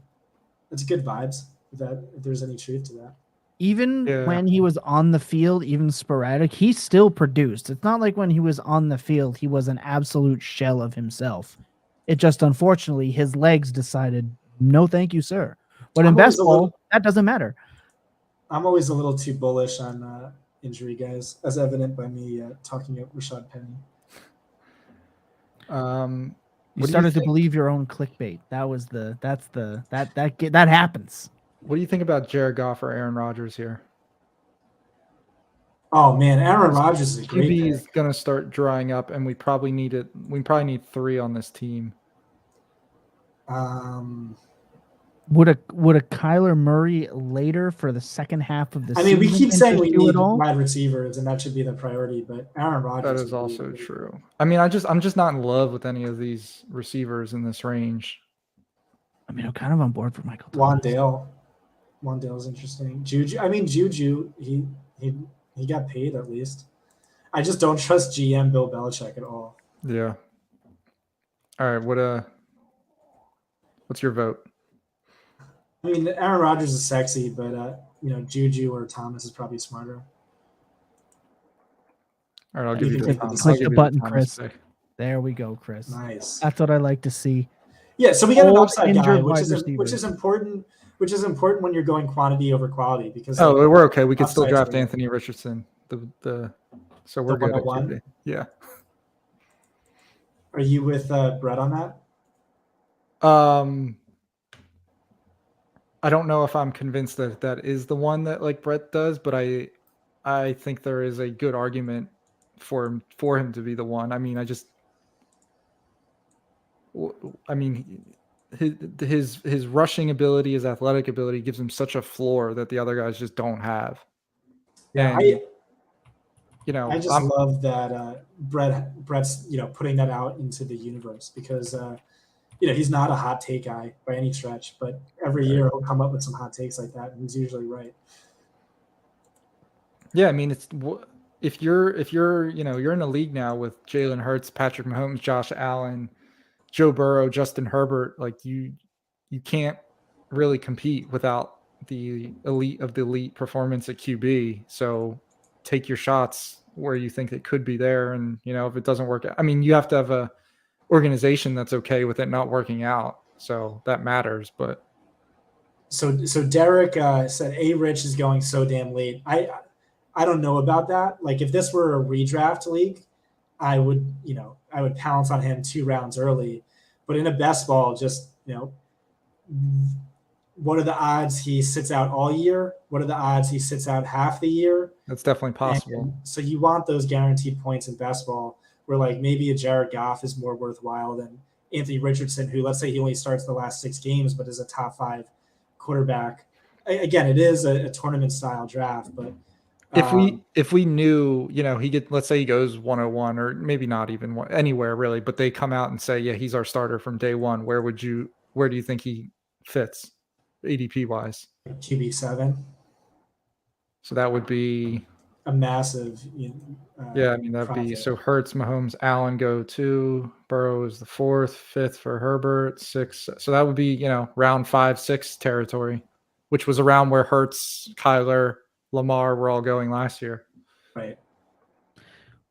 S2: That's good vibes. If there's any truth to that.
S1: Even when he was on the field, even sporadic, he still produced. It's not like when he was on the field, he was an absolute shell of himself. It just, unfortunately, his legs decided, no, thank you, sir. But in best ball, that doesn't matter. I'm
S2: always a little too bullish on injury guys, as evident by me talking about Rashad Penny.
S1: You started to believe your own clickbait. That happens.
S3: What do you think about Jared Goff or Aaron Rodgers here?
S2: Oh man, Aaron Rodgers is a great
S3: QB is going to start drying up, and we probably need 3 on this team.
S1: Would a Kyler Murray later for the second half of the season?
S2: I mean, we keep saying we need wide receivers, and that should be the priority. But Aaron Rodgers
S3: is also true. I mean, I'm just not in love with any of these receivers in this range.
S1: I mean, I'm kind of on board for Michael Thomas.
S2: Wandale's interesting. Juju, he got paid at least. I just don't trust GM Bill Belichick at all.
S3: Yeah. All right. What's your vote?
S2: I mean, Aaron Rodgers is sexy, but Juju or Thomas is probably smarter.
S3: All right, I'll give you the Thomas.
S1: Click the button, Chris. There we go, Chris.
S2: Nice.
S1: That's what I like to see.
S2: Yeah, so we got an upside guy, which is important. Which is important when you're going quantity over quality because
S3: we're okay. We could still draft Anthony Richardson. So we're good.
S2: At
S3: yeah.
S2: Are you with Brett on that?
S3: I don't know if I'm convinced that is the one that like Brett does, but I think there is a good argument for him to be the one. I mean, his rushing ability, his athletic ability gives him such a floor that the other guys just don't have.
S2: Yeah,
S3: and,
S2: I just love that Brett's putting that out into the universe because he's not a hot take guy by any stretch, but every year he'll come up with some hot takes like that, and he's usually right.
S3: Yeah, I mean, if you're you're in a league now with Jalen Hurts, Patrick Mahomes, Josh Allen, Joe Burrow, Justin Herbert, like you can't really compete without the elite of the elite performance at QB. So take your shots where you think it could be there, and if it doesn't work out, I mean, you have to have a organization that's okay with it not working out, so that matters. But
S2: So Derek said A Rich is going so damn late. I don't know about that. Like if this were a redraft league, I would pounce on him 2 rounds early. But in a best ball, just what are the odds he sits out all year? What are the odds he sits out half the year?
S3: That's definitely possible.
S2: And so you want those guaranteed points in best ball where like maybe a Jared Goff is more worthwhile than Anthony Richardson, who let's say he only starts the last 6 games, but is a top 5 quarterback. Again, it is a tournament style draft, but
S3: if we knew, let's say he goes 101 or maybe not even anywhere really, but they come out and say, yeah, he's our starter from day one. Where do you think he fits ADP wise?
S2: QB7.
S3: So that would be
S2: a massive.
S3: That'd
S2: profit.
S3: be so Hurts, Mahomes, Allen go 2, Burrow is the 4th, 5th for Herbert, 6. So that would be, round 5, 6 territory, which was around where Hurts, Kyler, Lamar were all going last year.
S2: Right.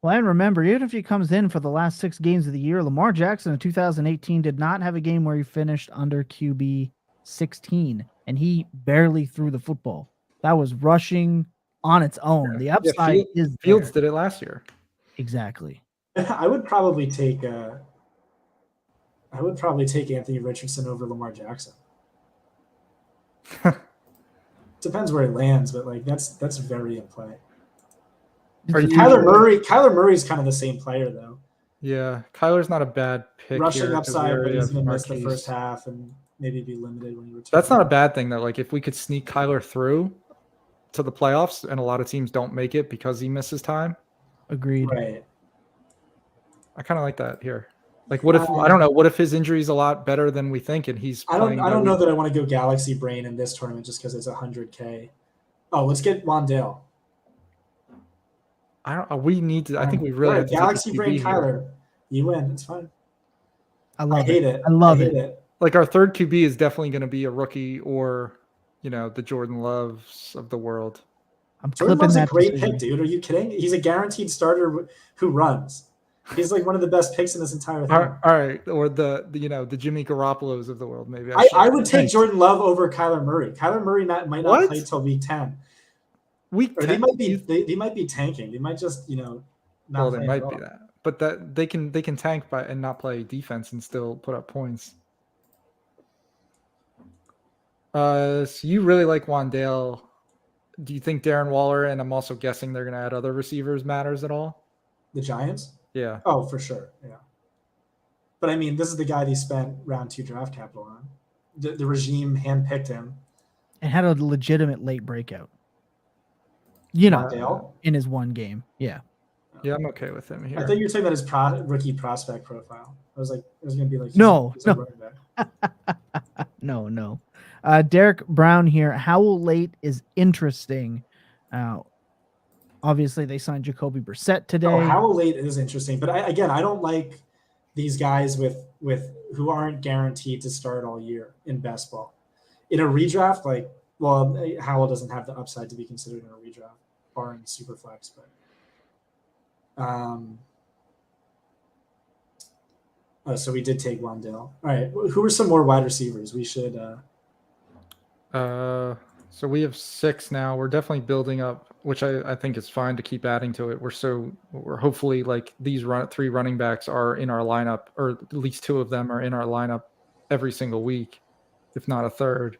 S1: Well, and remember, even if he comes in for the last 6 games of the year, Lamar Jackson in 2018 did not have a game where he finished under QB 16, and he barely threw the football. That was rushing on its own. The upside is
S3: Fields did it last year.
S1: Exactly.
S2: I would probably take Anthony Richardson over Lamar Jackson. Depends where he lands, but like that's very in play. Kyler Murray's kind of the same player though.
S3: Yeah, Kyler's not a bad pick.
S2: Rushing upside, but he's going to miss the first half and maybe be limited when he returns.
S3: That's not a bad thing though. Like if we could sneak Kyler through to the playoffs, and a lot of teams don't make it because he misses time.
S1: Agreed.
S2: Right.
S3: I kind of like that here. Like, what if I don't know? What if his injury is a lot better than we think, and he's playing?
S2: I don't know that I want to go Galaxy Brain in this tournament just because it's 100K. Oh, let's get Wandale.
S3: We need to. I think we really have to
S2: Galaxy
S3: take
S2: Brain
S3: QB
S2: Kyler.
S3: here.
S2: You win. It's fine.
S1: I
S2: hate it.
S1: I love it.
S3: Like our third QB is definitely going to be a rookie or, the Jordan Loves of the world.
S2: Jordan Love's a great pick, dude. Are you kidding? He's a guaranteed starter who runs. He's like one of the best picks in this entire thing.
S3: All right, or the Jimmy Garoppolos of the world, maybe.
S2: I would take Jordan Love over Kyler Murray. Kyler Murray might not play till week 10.
S3: Week 10.
S2: They might be tanking. They might just not.
S3: Well, they might be that, but that they can tank and not play defense and still put up points. So you really like Wandale. Do you think Darren Waller, and I'm also guessing they're going to add other receivers, matters at all?
S2: The Giants?
S3: Yeah.
S2: Oh, for sure. Yeah. But I mean, this is the guy they spent round 2 draft capital on. The regime handpicked him.
S1: And had a legitimate late breakout.
S2: Wandale?
S1: In his one game. Yeah.
S3: Yeah, I'm okay with him here.
S2: I thought you were talking about his rookie prospect profile. I was like, it was going to be like, he's
S1: no.
S2: a running back.
S1: No. Derek Brown here. Howell late is interesting. Obviously, they signed Jacoby Brissett today.
S2: Oh, Howell late is interesting, but I don't like these guys with who aren't guaranteed to start all year in best ball. In a redraft, Howell doesn't have the upside to be considered in a redraft, barring super flex. But so we did take Wandale. All right, who are some more wide receivers we should?
S3: So we have 6 now. We're definitely building up, which I think is fine to keep adding to it. We're hopefully like these 3 running backs are in our lineup, or at least 2 of them are in our lineup every single week, if not a third.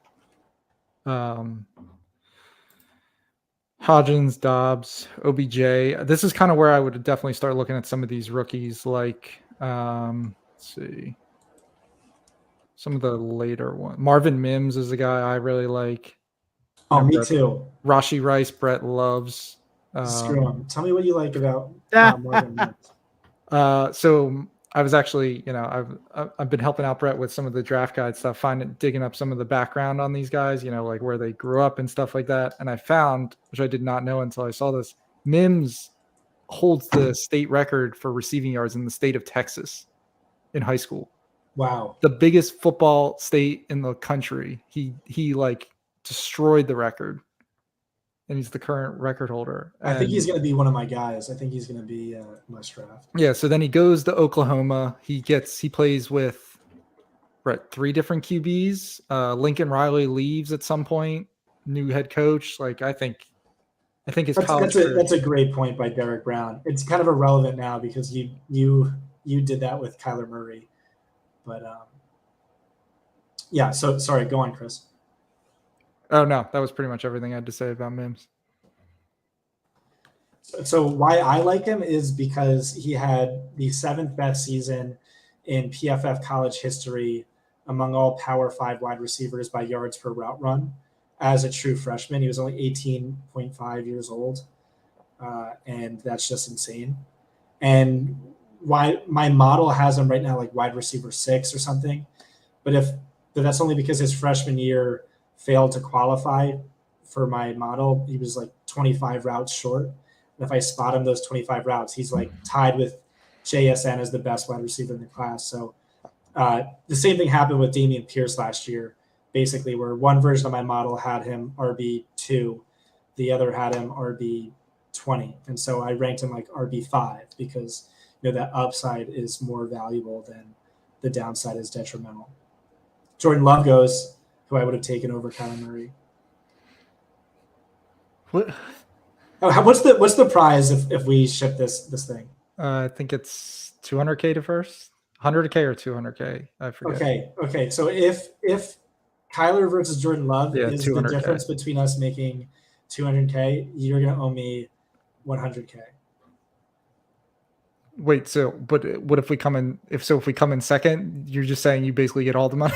S3: Hodgins, Dobbs, OBJ. This is kind of where I would definitely start looking at some of these rookies, like let's see. Some of the later ones. Marvin Mims is a guy I really like.
S2: Oh, me too.
S3: Rashi Rice, Brett loves.
S2: Screw him. Tell me what you like about Marvin Mims.
S3: So I was actually, I've been helping out Brett with some of the draft guide stuff, digging up some of the background on these guys, like where they grew up and stuff like that. And I found, which I did not know until I saw this, Mims holds the state record for receiving yards in the state of Texas in high school.
S2: Wow.
S3: The biggest football state in the country. He like destroyed the record. And he's the current record holder.
S2: I think he's going to be one of my guys. I think he's going to be must draft.
S3: Yeah. So then he goes to Oklahoma. He plays with we're at 3 different QBs. Lincoln Riley leaves at some point. New head coach. Like I think his college career.
S2: That's a great point by Derek Brown. It's kind of irrelevant now because you did that with Kyler Murray, but yeah. So sorry, go on, Chris.
S3: Oh no, that was pretty much everything I had to say about Mims.
S2: So why I like him is because he had the 7th best season in PFF college history among all Power 5 wide receivers by yards per route run as a true freshman. He was only 18.5 years old, and that's just insane. And why my model has him right now like wide receiver 6 or something, but that's only because his freshman year failed to qualify for my model. He was like 25 routes short. And if I spot him those 25 routes, he's like tied with JSN as the best wide receiver in the class. So the same thing happened with Dameon Pierce last year, basically, where one version of my model had him RB2, the other had him RB20. And so I ranked him like RB5 because that upside is more valuable than the downside is detrimental. Jordan Love goes, who I would have taken over Kyler Murray.
S3: What?
S2: What's the prize if we ship this thing?
S3: I think it's 200K to first, 100K or 200K. I forget.
S2: Okay. So if Kyler versus Jordan Love is the
S3: 200K.
S2: difference between us making 200K, you're gonna owe me 100K.
S3: Wait, so but what if we come in? If we come in second, you're just saying you basically get all the money.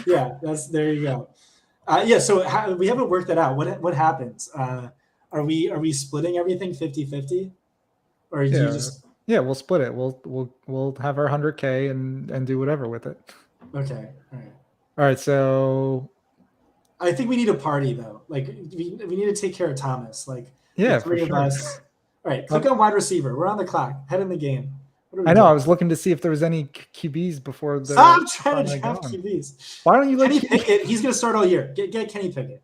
S2: Yeah, there you go. So we haven't worked that out. What happens? Are we splitting everything 50-50? Or do you just
S3: Yeah, we'll split it. We'll have our 100K and do whatever with it.
S2: Okay. All
S3: right. So
S2: I think we need a party though. Like we need to take care of Thomas. Like
S3: yeah,
S2: the 3 of us. All right, click on wide receiver. We're on the clock. Head in the game.
S3: I know. I was looking to see if there was any QBs before the.
S2: Stop trying to draft QBs.
S3: Why don't you let
S2: Kenny Pickett? He's going to start all year. Get Kenny Pickett.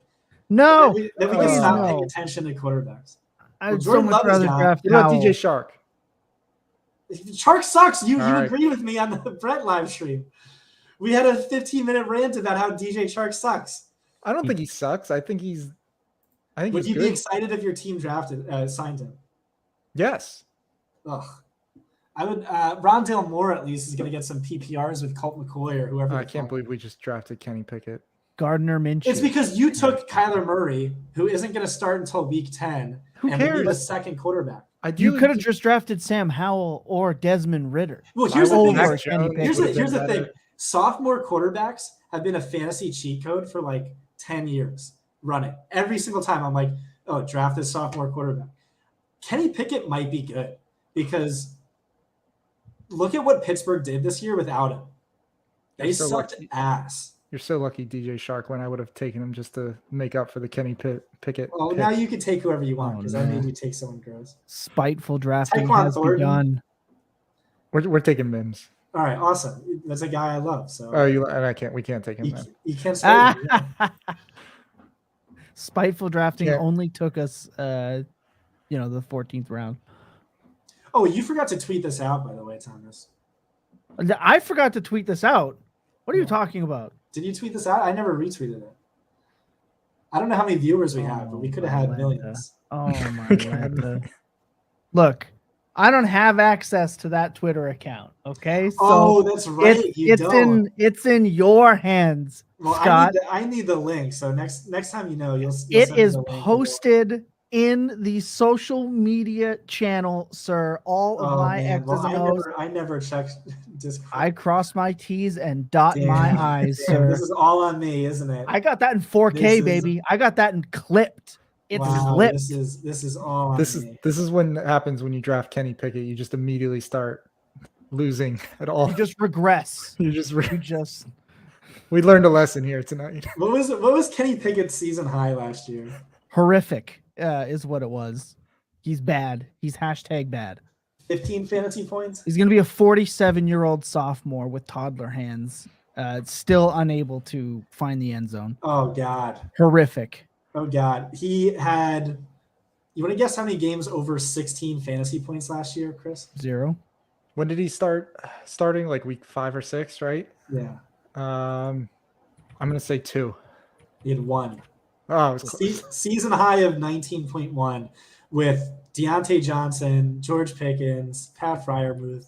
S1: No.
S2: Then we can stop paying attention to quarterbacks.
S1: I'd so much rather draft
S3: DJ Shark.
S2: Shark sucks. You agreed with me on the Brett live stream. We had a 15-minute rant about how DJ Shark sucks.
S3: I don't think he sucks. I think
S2: Would you be excited if your team signed him?
S3: Yes.
S2: Ugh. I would. Rondale Moore at least is going to get some PPRs with Colt McCoy or whoever.
S3: I can't believe we just drafted Kenny Pickett.
S1: Gardner Minshew.
S2: It's because you took Kyler Murray, who isn't going to start until week 10.
S3: Who cares?
S2: And we need a second quarterback.
S1: You could have just drafted Sam Howell or Desmond Ritter.
S2: Well, here's the thing. Sophomore quarterbacks have been a fantasy cheat code for like 10 years running. Every single time I'm like, oh, draft this sophomore quarterback. Kenny Pickett might be good because look at what Pittsburgh did this year without him. They sucked ass.
S3: You're so lucky, DJ Shark, when I would have taken him just to make up for the Kenny Pickett.
S2: Oh, now you can take whoever you want because I made you take someone gross.
S1: Spiteful drafting has begun.
S3: We're taking Mims.
S2: All right, awesome. That's a guy I love. So
S3: we can't take him.
S2: You can't stay.
S1: Spiteful drafting only took us the 14th round.
S2: Oh, you forgot to tweet this out, by the way, Thomas.
S1: I forgot to tweet this out. What are you talking about?
S2: Did you tweet this out? I never retweeted it. I don't know how many viewers we have, but we could have had millions.
S1: Oh my God. Look, I don't have access to that Twitter account. Okay. So
S2: that's right.
S1: It's in your hands, Scott.
S2: I need the link. So next time you'll
S1: it is posted in the social media channel, sir. All of my X's and O's.
S2: I never checked Discord.
S1: I cross my T's and dot my I's, sir.
S2: This is all on me, isn't it?
S1: I got that in 4K, baby. I got that in clipped. It's clipped.
S2: This is all on me.
S3: This is what happens when you draft Kenny Pickett. You just immediately start losing at all.
S1: You just regress.
S3: We learned a lesson here tonight.
S2: What was Kenny Pickett's season high last year?
S1: Horrific is what it was. He's bad. He's #bad.
S2: 15 fantasy points.
S1: He's going to be a 47-year-old sophomore with toddler hands, still unable to find the end zone.
S2: Oh, God.
S1: Horrific.
S2: Oh, God. He had – you want to guess how many games over 16 fantasy points last year, Chris?
S1: 0.
S3: When did he starting? Like week 5 or 6, right?
S2: Yeah,
S3: I'm gonna say 2.
S2: he had 1.
S3: Oh, it was close.
S2: Season high of 19.1 with Deontay Johnson, George Pickens, Pat Fryermuth.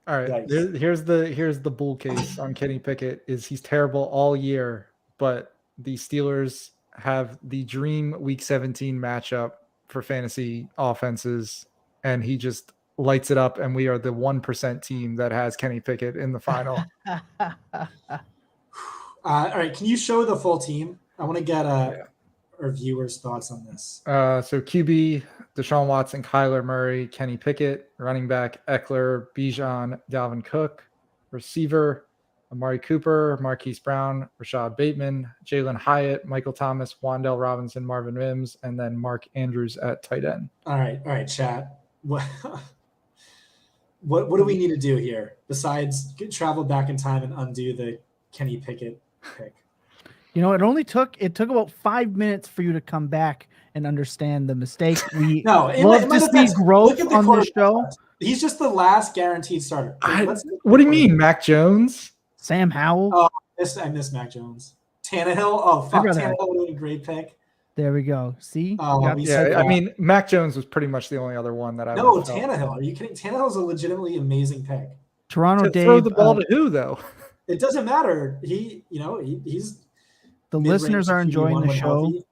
S3: All right,
S2: Yikes.
S3: here's the bull case on Kenny Pickett is he's terrible all year, but the Steelers have the dream Week 17 matchup for fantasy offenses, and he just lights it up, and we are the 1% team that has Kenny Pickett in the final.
S2: All right, can you show the full team? I want to get
S3: Yeah.
S2: our viewers' thoughts on this.
S3: So QB, Deshaun Watson, Kyler Murray, Kenny Pickett, running back, Eckler, Bijan, Dalvin Cook, receiver, Amari Cooper, Marquise Brown, Rashad Bateman, Jalen Hyatt, Michael Thomas, Wandell Robinson, Marvin Mims, and then Mark Andrews at tight end.
S2: All right, chat. What do we need to do here besides travel back in time and undo the Kenny Pickett pick?
S1: You know, it took about 5 minutes for you to come back and understand the mistake. We
S2: No,
S1: love to see growth on this show.
S2: He's just the last guaranteed starter.
S3: What do you mean, Mac Jones?
S1: Sam Howell.
S2: Oh, I miss Mac Jones. Tannehill. Oh, fuck. Tannehill would be a great pick.
S1: There we go. See?
S3: I mean, Mac Jones was pretty much the only other one that I
S2: No, Tannehill. Are you kidding? Tannehill's a legitimately amazing pick.
S1: Toronto Dave.
S3: Throw the ball to who, though?
S2: It doesn't matter. He's
S1: the listeners are enjoying the show,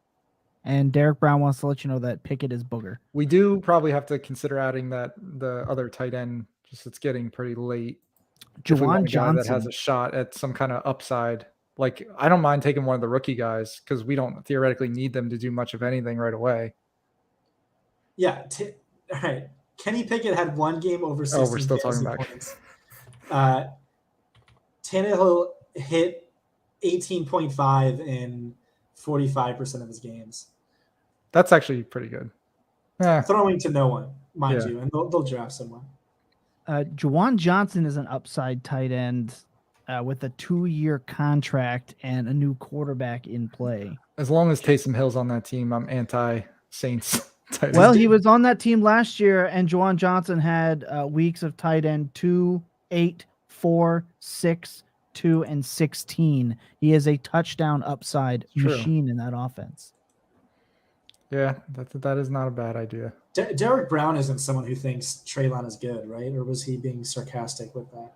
S1: and Derek Brown wants to let you know that Pickett is booger.
S3: We do probably have to consider adding the other tight end. Just it's getting pretty late.
S1: Juwan Johnson
S3: that has a shot at some kind of upside. Like I don't mind taking one of the rookie guys because we don't theoretically need them to do much of anything right away.
S2: Yeah. All right. Kenny Pickett had 1 game over 60
S3: we're still talking about
S2: points. Tannehill hit 18.5 in 45% of his games.
S3: That's actually pretty good.
S2: Throwing to no one, mind you, and they'll draft someone.
S1: Juwan Johnson is an upside tight end with a 2-year contract and a new quarterback in play.
S3: As long as Taysom Hill's on that team, I'm anti-Saints.
S1: Well, he was on that team last year, and Juwan Johnson had weeks of tight end 2, 8, 4, 6, 2, and 16. He is a touchdown upside machine in that offense.
S3: Yeah, that is not a bad idea.
S2: Derek Brown isn't someone who thinks Treylon is good, right? Or was he being sarcastic with that?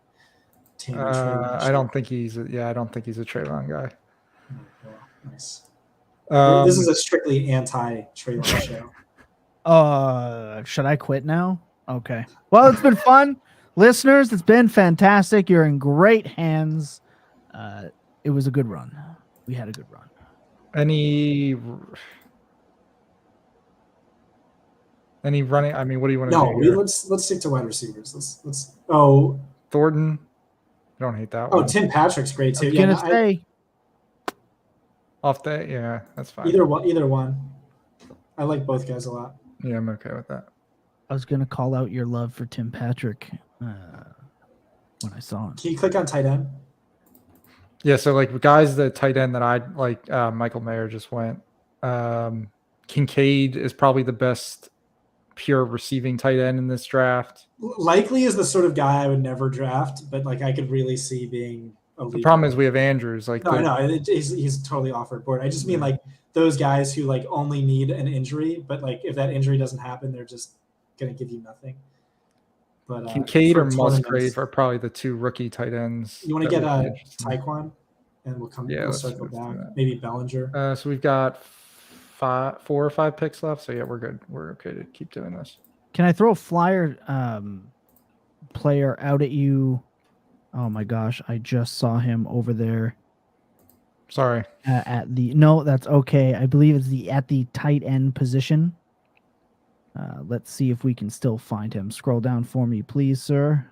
S3: I don't think he's a Treylon guy.
S2: Well, nice. This is a strictly anti-Treylon show.
S1: Should I quit now? Okay. Well, it's been fun. Listeners, it's been fantastic. You're in great hands. It was a good run. We had a good run.
S3: Any running? I mean, what do you want to do?
S2: No, let's stick to wide receivers. Let's.
S3: Thornton. I don't hate that one.
S2: Tim Patrick's great too.
S1: I was gonna say.
S3: Off day, yeah, that's fine.
S2: Either one. I like both guys a lot.
S3: Yeah, I'm okay with that.
S1: I was gonna call out your love for Tim Patrick when I saw him.
S2: Can you click on tight end?
S3: Yeah, so like guys, the tight end that I like, Michael Mayer just went. Kincaid is probably the best pure receiving tight end in this draft.
S2: Likely is the sort of guy I would never draft, but like I could really see being elite.
S3: The problem is we have Andrews. Like
S2: no, I know he's totally off our board. I just mean like those guys who like only need an injury, but like if that injury doesn't happen, they're just gonna give you nothing. But
S3: Kincaid or Musgrave are probably the 2 rookie tight ends.
S2: You want to get Tyquan, and we'll circle back. Maybe Bellinger.
S3: So we've got 4 or 5 picks left. So yeah, we're good. We're okay to keep doing this.
S1: Can I throw a flyer player out at you? Oh my gosh, I just saw him over there.
S3: Sorry.
S1: No, that's okay. I believe it's at the tight end position. Let's see if we can still find him. Scroll down for me, please, sir.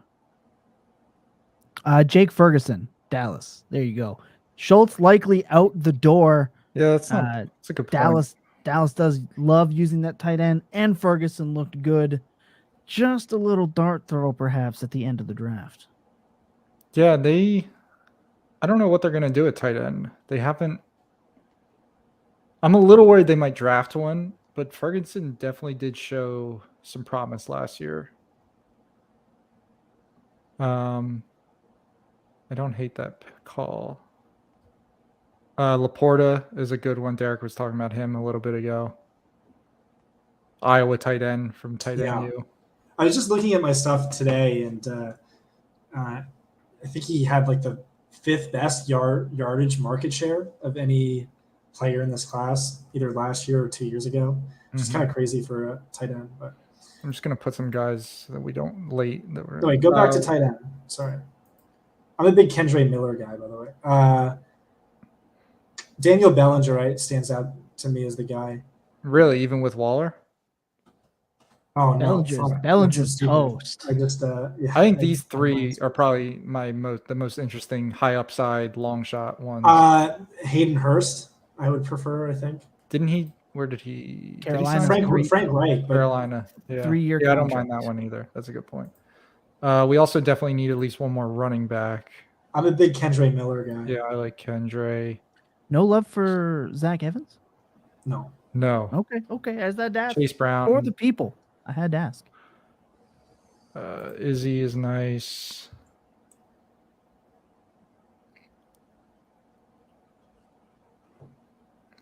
S1: Jake Ferguson, Dallas. There you go. Schultz likely out the door.
S3: Yeah, that's a good point.
S1: Dallas does love using that tight end, and Ferguson looked good. Just a little dart throw, perhaps, at the end of the draft.
S3: Yeah, I don't know what they're going to do at tight end. They haven't. I'm a little worried they might draft one, but Ferguson definitely did show some promise last year. I don't hate that call. Laporta is a good one. Derek was talking about him a little bit ago. Iowa tight end from tight end
S2: Yeah.
S3: U.
S2: I was just looking at my stuff today, and I think he had like the 5th best yardage market share of any player in this class, either last year or 2 years ago. Which is kind of crazy for a tight end. But
S3: I'm just gonna put some guys that we don't late that were.
S2: no, wait, go back to tight end. Sorry, I'm a big Kendre Miller guy, by the way. Daniel Bellinger, right, stands out to me as the guy.
S3: Really, even with Waller.
S2: Oh no, fuck.
S1: Bellinger's
S2: That's a
S1: toast.
S2: I just yeah.
S3: I think these three are probably the most interesting high upside long shot ones.
S2: Hayden Hurst, I would prefer. I think.
S3: Didn't he? Where did he?
S1: Carolina.
S3: Did he sign?
S2: Frank Reich, but
S3: Carolina. Yeah.
S1: 3-year
S3: Yeah, I don't mind
S1: contract.
S3: that one either. That's a good point. We also definitely need at least one more running back.
S2: I'm a big Kendre Miller guy.
S3: Yeah, I like Kendre.
S1: No love for Zach Evans?
S2: No.
S1: Okay. As that ask.
S3: Chase Brown.
S1: For the people. I had to ask.
S3: Izzy is nice.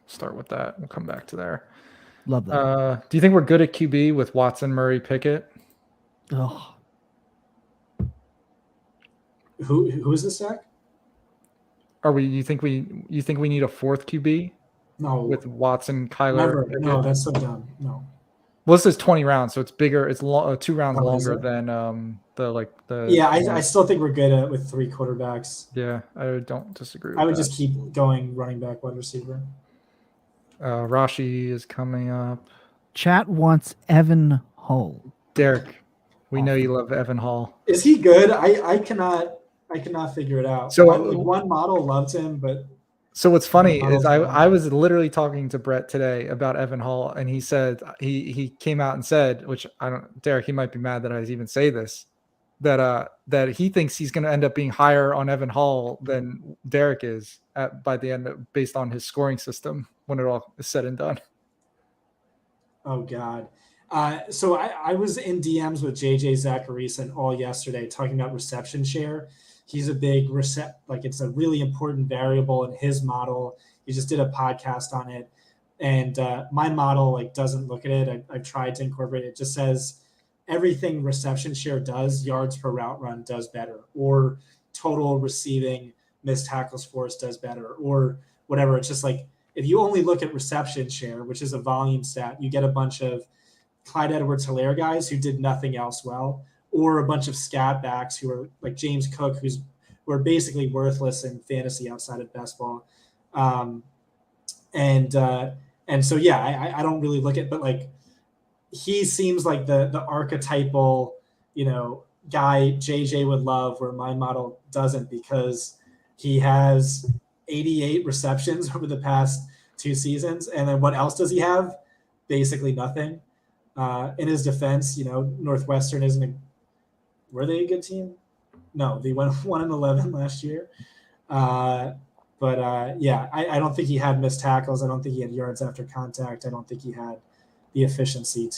S3: Start with that. We'll come back to there.
S1: Love that.
S3: Do you think we're good at QB with Watson, Murray, Pickett?
S1: Oh,
S2: Who is this, Zach?
S3: Are we? You think we need a 4th QB
S2: No.
S3: with Watson, Kyler?
S2: Never.
S3: Pickett?
S2: No, that's so dumb. No.
S3: Well, this is 20 rounds, so it's bigger. It's 2 rounds
S2: Oh, is
S3: longer
S2: it?
S3: than the.
S2: Yeah, I still think we're good at with 3 quarterbacks.
S3: Yeah, I don't disagree with
S2: I would
S3: that.
S2: just keep going running back, wide receiver.
S3: Rashi is coming up.
S1: chat wants Evan Hull.
S3: Derek, we know you love Evan Hall.
S2: Is he good? I cannot figure it out.
S3: So
S2: one model loves him, but
S3: so what's funny
S2: Models
S3: is
S2: are
S3: I was literally talking to Brett today about Evan Hall, and he said he came out and said, which I don't, Derek, he might be mad that I even say this, that he thinks he's going to end up being higher on Evan Hall than Derek is by the end based on his scoring system when it all is said and done.
S2: oh god. So I was in DMs with JJ Zachariason all yesterday talking about reception share. He's a big it's a really important variable in his model. He just did a podcast on it, and my model doesn't look at it. I've tried to incorporate it. It just says everything reception share does, yards per route run does better, or total receiving missed tackles force does better, or whatever. It's just if you only look at reception share, which is a volume stat, you get a bunch of Clyde Edwards-Helaire guys who did nothing else well, or a bunch of scat backs who are like James Cook, who are basically worthless in fantasy outside of best ball. And so, yeah, I don't really look at, but he seems like the archetypal, guy JJ would love, where my model doesn't, because he has 88 receptions over the past 2 seasons. And then what else does he have? Basically nothing. In his defense, Northwestern were they a good team? No, they went 1-11 last year. Yeah, I don't think he had missed tackles. I don't think he had yards after contact. I don't think he had the efficiency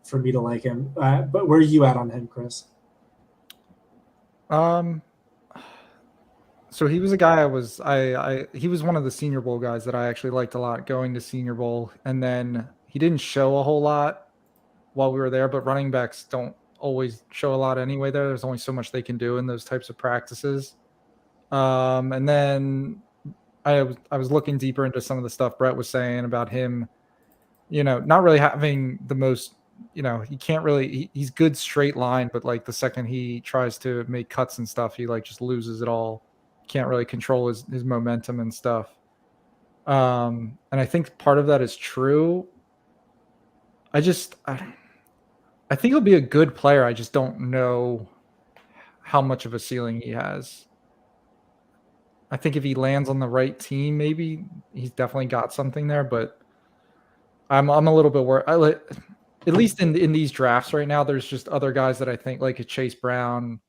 S2: for me to like him. But where are you at on him, Chris?
S3: So he was a guy he was one of the Senior Bowl guys that I actually liked a lot going to Senior Bowl, and then he didn't show a whole lot while we were there, but running backs don't always show a lot anyway there. There's only so much they can do in those types of practices. And then I was looking deeper into some of the stuff Brett was saying about him, not really having the most, he can't really, he's good straight line, but the second he tries to make cuts and stuff, he just loses it all. Can't really control his momentum and stuff. And I think part of that is true. I think he'll be a good player. I just don't know how much of a ceiling he has. I think if he lands on the right team, maybe he's definitely got something there, but I'm a little bit worried. At least in these drafts right now, there's just other guys that I think like a Chase Brown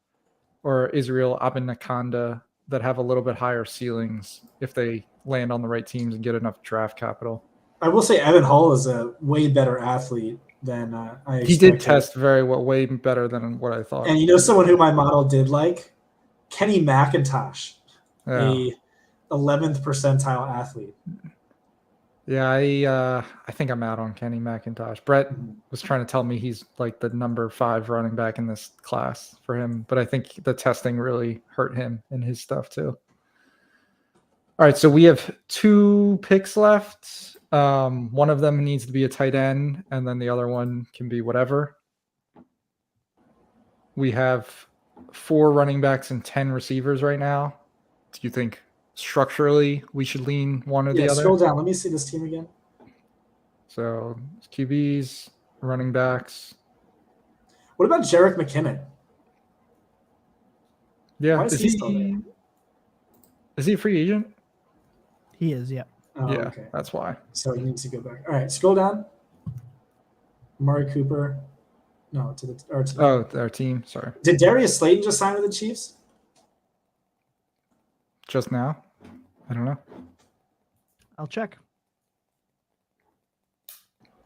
S3: or Israel Abanikanda that have a little bit higher ceilings if they land on the right teams and get enough draft capital.
S2: I will say Evan Hall is a way better athlete than I expected.
S3: He did test very well, way better than what I thought.
S2: And you know someone who my model did like? Kenny McIntosh, a 11th percentile athlete.
S3: Yeah, I think I'm out on Kenny McIntosh. Brett was trying to tell me he's like the number 5 running back in this class for him, but I think the testing really hurt him in his stuff too. All right, so we have 2 picks left. One of them needs to be a tight end, and then the other one can be whatever. We have 4 running backs and 10 receivers right now. Do you think structurally we should lean one or the other?
S2: Scroll down. Let me see this team again.
S3: So QBs, running backs.
S2: What about Jerick McKinnon?
S3: Yeah,
S2: Why is he still there?
S3: Is he a free agent?
S1: He is, yeah.
S2: Oh,
S3: yeah,
S2: okay.
S3: that's why.
S2: So he needs to go back. All right, scroll down. Amari Cooper. No, to
S3: our team. Sorry.
S2: Did Darius Slayton just sign with the Chiefs?
S3: Just now? I don't know.
S1: I'll check.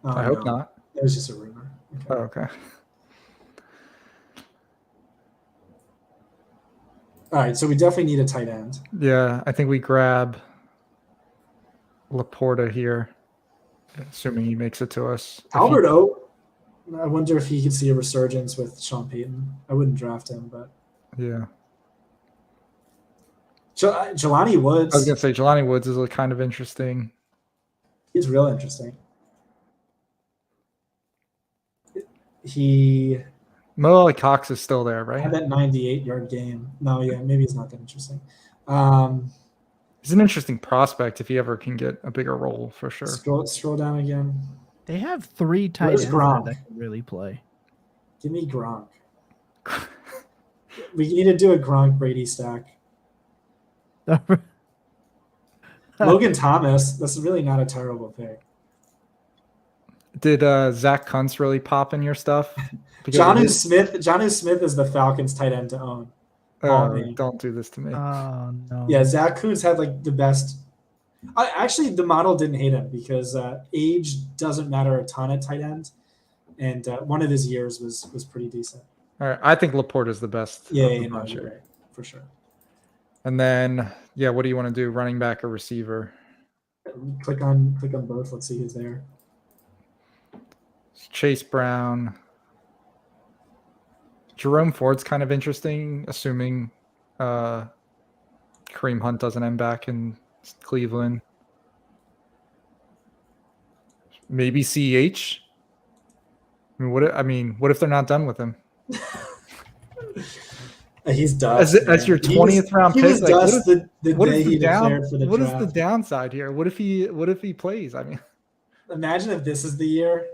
S2: Oh,
S3: I hope not.
S2: It was just a rumor. Okay.
S3: Oh, okay.
S2: All right, so we definitely need a tight end.
S3: Yeah, I think we grab Laporta here, assuming he makes it to us.
S2: Albert O. I wonder if he could see a resurgence with Sean Payton. I wouldn't draft him, but
S3: yeah.
S2: Jelani Woods.
S3: I was gonna say Jelani Woods is kind of interesting.
S2: He's real interesting.
S3: Mo Cox is still there, right?
S2: Had that 98-yard game. No, yeah, maybe he's not that interesting.
S3: He's an interesting prospect if he ever can get a bigger role for sure.
S2: Scroll down again.
S1: They have 3 tight
S2: Where's
S1: ends
S2: Gronk?
S1: that can really play.
S2: Give me Gronk. We need to do a Gronk Brady stack. Logan Thomas. That's really not a terrible pick.
S3: Did Zach Kuntz really pop in your stuff?
S2: Jonnu Smith is the Falcons tight end to own.
S3: Don't do this to me.
S1: Oh no.
S2: Yeah, Zach Kuntz had like the best. Actually, the model didn't hate him because age doesn't matter a ton at tight end, and one of his years was pretty decent.
S3: All right, I think Laporta is the best.
S2: Yeah, you're right, for sure.
S3: And then, what do you want to do? Running back or receiver?
S2: Click on both. Let's see who's there.
S3: Chase Brown. Jerome Ford's kind of interesting, assuming Kareem Hunt doesn't end back in Cleveland. Maybe CH. I mean, what if they're not done with him?
S2: He's dust.
S3: As your 20th round pick.
S2: He was dust the day he declared for the
S3: what
S2: draft.
S3: What is the downside here? What if he plays? I mean,
S2: imagine if this is the year.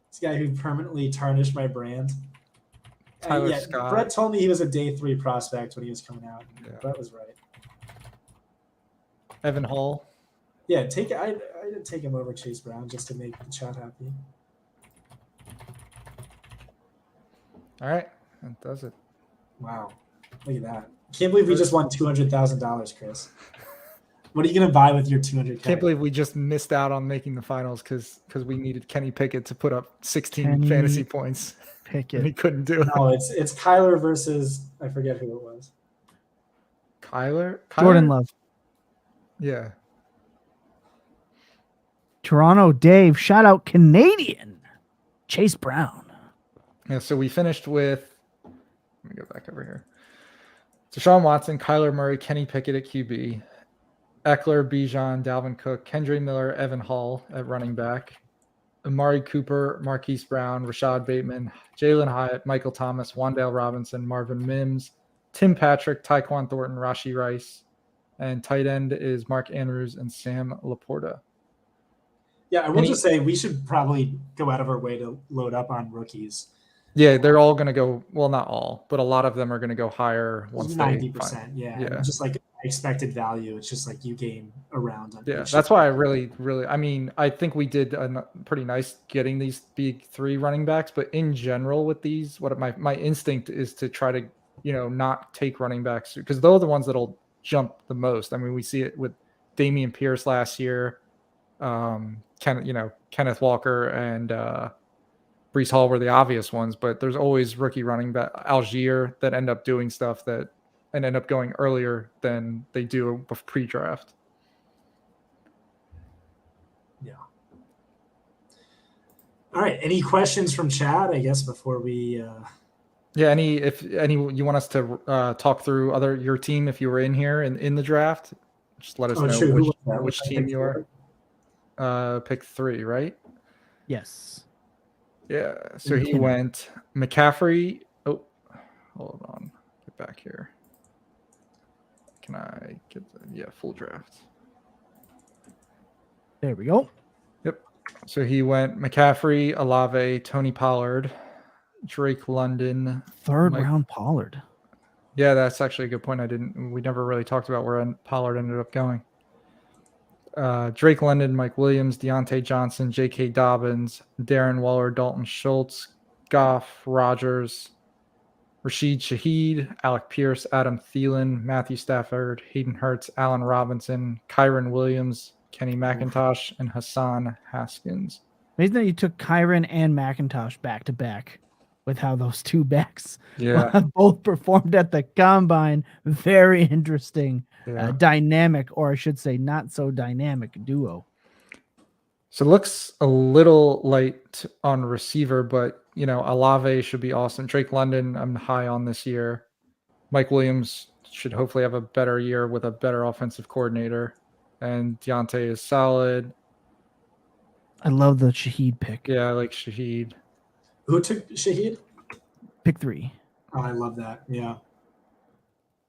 S2: This guy who permanently tarnished my brand.
S3: Tyler Scott.
S2: Brett told me he was a day 3 prospect when he was coming out. Yeah. Brett was right.
S3: Evan Hall.
S2: Yeah, I did take him over Chase Brown just to make the chat happy.
S3: All right, that does it.
S2: Wow, look at that! Can't believe we just won $200,000, Chris. What are you gonna buy with your $200,000?
S3: Can't believe we just missed out on making the finals because we needed Kenny Pickett to put up 16 fantasy points.
S1: Pickett.
S3: And he couldn't do it.
S2: No, it's Kyler versus I forget who it was.
S3: Kyler?
S1: Jordan Love.
S3: Yeah.
S1: Toronto Dave. Shout out Canadian. Chase Brown.
S3: Yeah, so we finished with, let me go back over here. Deshaun Watson, Kyler Murray, Kenny Pickett at QB, Eckler, Bijan, Dalvin Cook, Kendre Miller, Evan Hall at running back, Amari Cooper, Marquise Brown, Rashad Bateman, Jalen Hyatt, Michael Thomas, Wan'Dale Robinson, Marvin Mims, Tim Patrick, Tyquan Thornton, Rashee Rice, and tight end is Mark Andrews and Sam Laporta.
S2: Yeah, I will just say we should probably go out of our way to load up on rookies.
S3: Yeah, they're all going to go, well, not all, but a lot of them are going to go higher once
S2: 90%, yeah. Just like expected value, it's just like you gain around.
S3: Yeah, that's why I really, I mean, I think we did a pretty nice getting these big 3 running backs, but in general with these, what my instinct is to try to, not take running backs because those are the ones that'll jump the most. I mean, we see it with Dameon Pierce last year, Kenneth Walker and Brees Hall were the obvious ones, but there's always rookie running back Algier that end up doing stuff and end up going earlier than they do pre-draft.
S2: Yeah. All right. Any questions from Chad, I guess, before we
S3: Yeah, if any you want us to talk through your team if you were in here in the draft, just let us know
S2: true.
S3: which team you are. Pick 3, right?
S1: Yes.
S3: Yeah. So he went McCaffrey. Oh, hold on. Get back here. Can I get full draft?
S1: There we go.
S3: Yep. So he went McCaffrey, Olave, Tony Pollard, Drake London,
S1: Third round Pollard.
S3: Yeah, that's actually a good point. We never really talked about where Pollard ended up going. Drake London, Mike Williams, Deontay Johnson, J.K. Dobbins, Darren Waller, Dalton Schultz, Goff, Rogers, Rashid Shaheed, Alec Pierce, Adam Thielen, Matthew Stafford, Hayden Hurts, Allen Robinson, Kyron Williams, Kenny McIntosh, and Hassan Haskins.
S1: Amazing that you took Kyron and McIntosh back to back with how those two backs both performed at the combine. Very interesting, dynamic, or I should say not so dynamic duo.
S3: So it looks a little light on receiver, but, Olave should be awesome. Drake London, I'm high on this year. Mike Williams should hopefully have a better year with a better offensive coordinator. And Deontay is solid.
S1: I love the Shaheed pick.
S3: Yeah, I like Shaheed.
S2: Who took Shaheed?
S1: Pick 3.
S2: Oh, I love that. Yeah.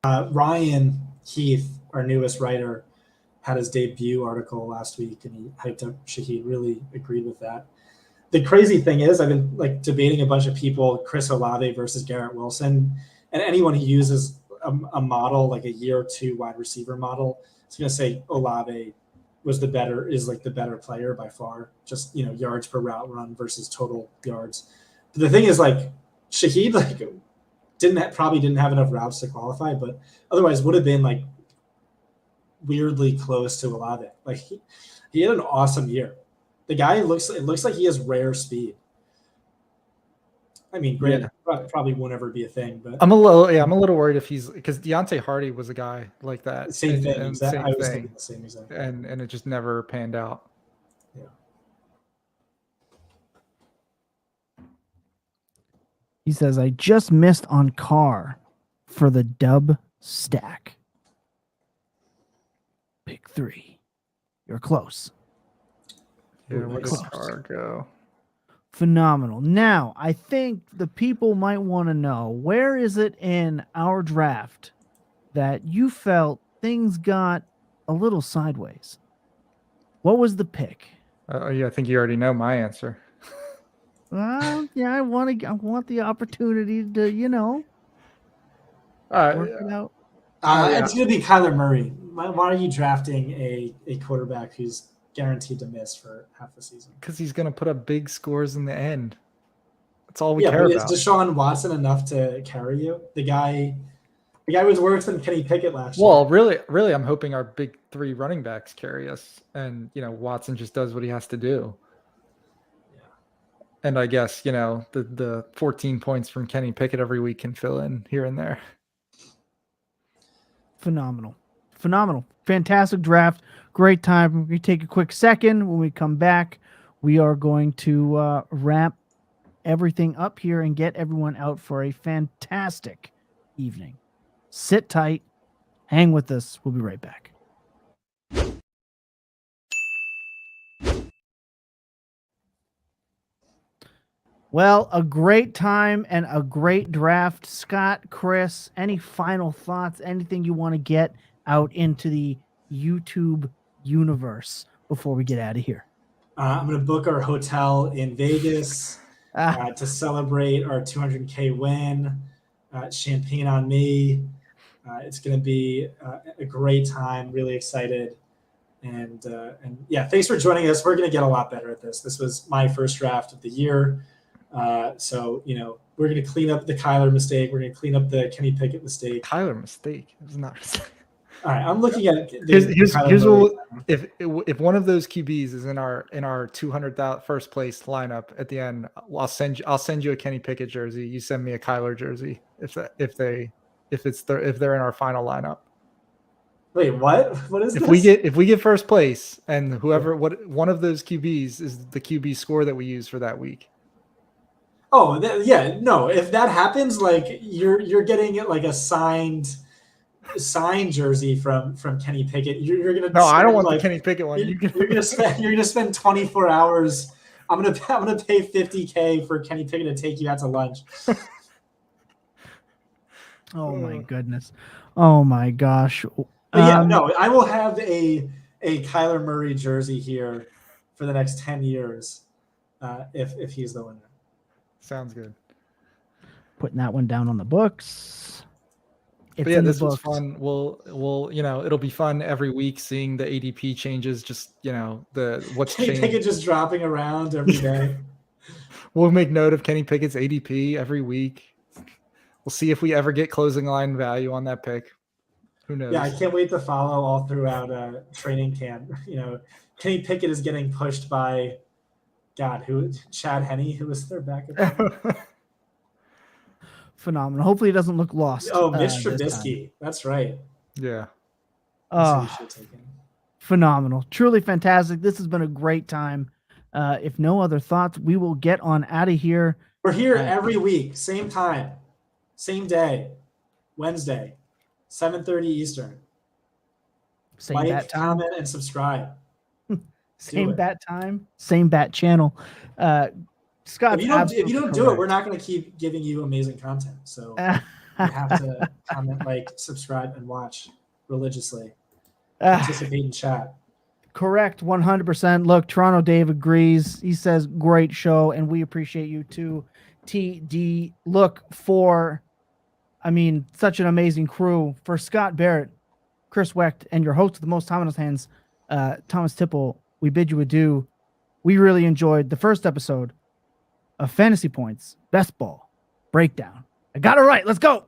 S2: Ryan Heath, our newest writer, had his debut article last week, and he hyped up Shaheed. Really agreed with that. The crazy thing is, I've been debating a bunch of people, Chris Olave versus Garrett Wilson, and anyone who uses a model like a year or 2 wide receiver model is going to say Olave is the better player by far. Just yards per route run versus total yards. But the thing is, Shaheed probably didn't have enough routes to qualify, but otherwise would have been weirdly close to Olave. He had an awesome year. The guy looks like he has rare speed. I mean, granted, probably won't ever be a thing, but
S3: I'm a little worried because Deontay Hardy was a guy like that.
S2: Same thing. Exactly. I was thinking the same exact.
S3: And it just never panned out.
S2: Yeah.
S1: He says, I just missed on Carr for the dub stack. Pick 3. You're close.
S3: Yeah, where does Carr go?
S1: Phenomenal. Now, I think the people might want to know, where is it in our draft that you felt things got a little sideways? What was the pick?
S3: I think you already know my answer.
S1: Yeah, I want the opportunity to, work it out.
S2: It's going to be Kyler Murray. Why are you drafting a quarterback who's guaranteed to miss for half the season?
S3: Because he's going to put up big scores in the end. That's all we care about.
S2: Is Deshaun Watson enough to carry you? The guy was worse than Kenny Pickett last year.
S3: Well, really, I'm hoping our big 3 running backs carry us, and Watson just does what he has to do.
S2: Yeah.
S3: And I guess the 14 points from Kenny Pickett every week can fill in here and there.
S1: Phenomenal. Fantastic draft. Great time. We're going to take a quick second. When we come back, we are going to wrap everything up here and get everyone out for a fantastic evening. Sit tight. Hang with us. We'll be right back. Well, a great time and a great draft. Scott, Chris, any final thoughts? Anything you want to get out into the YouTube universe before we get out of here?
S2: I'm going to book our hotel in Vegas to celebrate our 200K win. Champagne on me. It's going to be a great time. Really excited. And thanks for joining us. We're going to get a lot better at this. This was my first draft of the year. So we're going to clean up the Kyler mistake. We're going to clean up the Kenny Pickett mistake.
S3: Kyler mistake. It was not.
S2: All right, I'm looking at
S3: Here's
S2: Kyler Murray.
S3: what if one of those QBs is in our 200,000 first place lineup at the end, I'll send you a Kenny Pickett jersey. You send me a Kyler jersey if they're in our final lineup.
S2: Wait, what? What is
S3: If
S2: this?
S3: we get first place and one of those QBs is the QB score that we use for that week.
S2: Oh, yeah, no. If that happens, like you're getting it like a signed jersey from Kenny Pickett. You're gonna
S3: No, I don't want
S2: like,
S3: the Kenny Pickett one.
S2: You're gonna spend 24 hours. I'm gonna pay $50K for Kenny Pickett to take you out to lunch.
S1: Oh my goodness. Oh my gosh.
S2: But yeah, no, I will have a Kyler Murray jersey here for the next 10 years if he's the winner.
S3: Sounds good.
S1: Putting that one down on the books.
S3: But yeah, this was fun. We'll it'll be fun every week seeing the ADP changes. Just what's
S2: Kenny
S3: changed.
S2: Pickett just dropping around every day.
S3: We'll make note of Kenny Pickett's ADP every week. We'll see if we ever get closing line value on that pick. Who knows?
S2: Yeah, I can't wait to follow all throughout training camp. Kenny Pickett is getting pushed by Chad Henne, who was their backup.
S1: Phenomenal. Hopefully, he doesn't look lost.
S2: Oh, Mitch Trubisky. That's right.
S3: Yeah.
S1: Phenomenal. Truly fantastic. This has been a great time. If no other thoughts, we will get on out of here.
S2: We're here every week, same time, same day, Wednesday, 7:30 Eastern.
S1: Same bat time.
S2: Comment, and subscribe.
S1: Same bat time, same bat channel. Scott,
S2: if you don't do it, we're not going to keep giving you amazing content. So you have to comment, like, subscribe, and watch religiously. Participate in chat.
S1: Correct, 100%. Look, Toronto Dave agrees. He says, great show, and we appreciate you too, TD. Look, such an amazing crew. For Scott Barrett, Chris Wecht, and your host of the Most Time on His Hands, Thomas Tipple, we bid you adieu. We really enjoyed the first episode of Fantasy Points Best Ball Breakdown. I got it right. Let's go.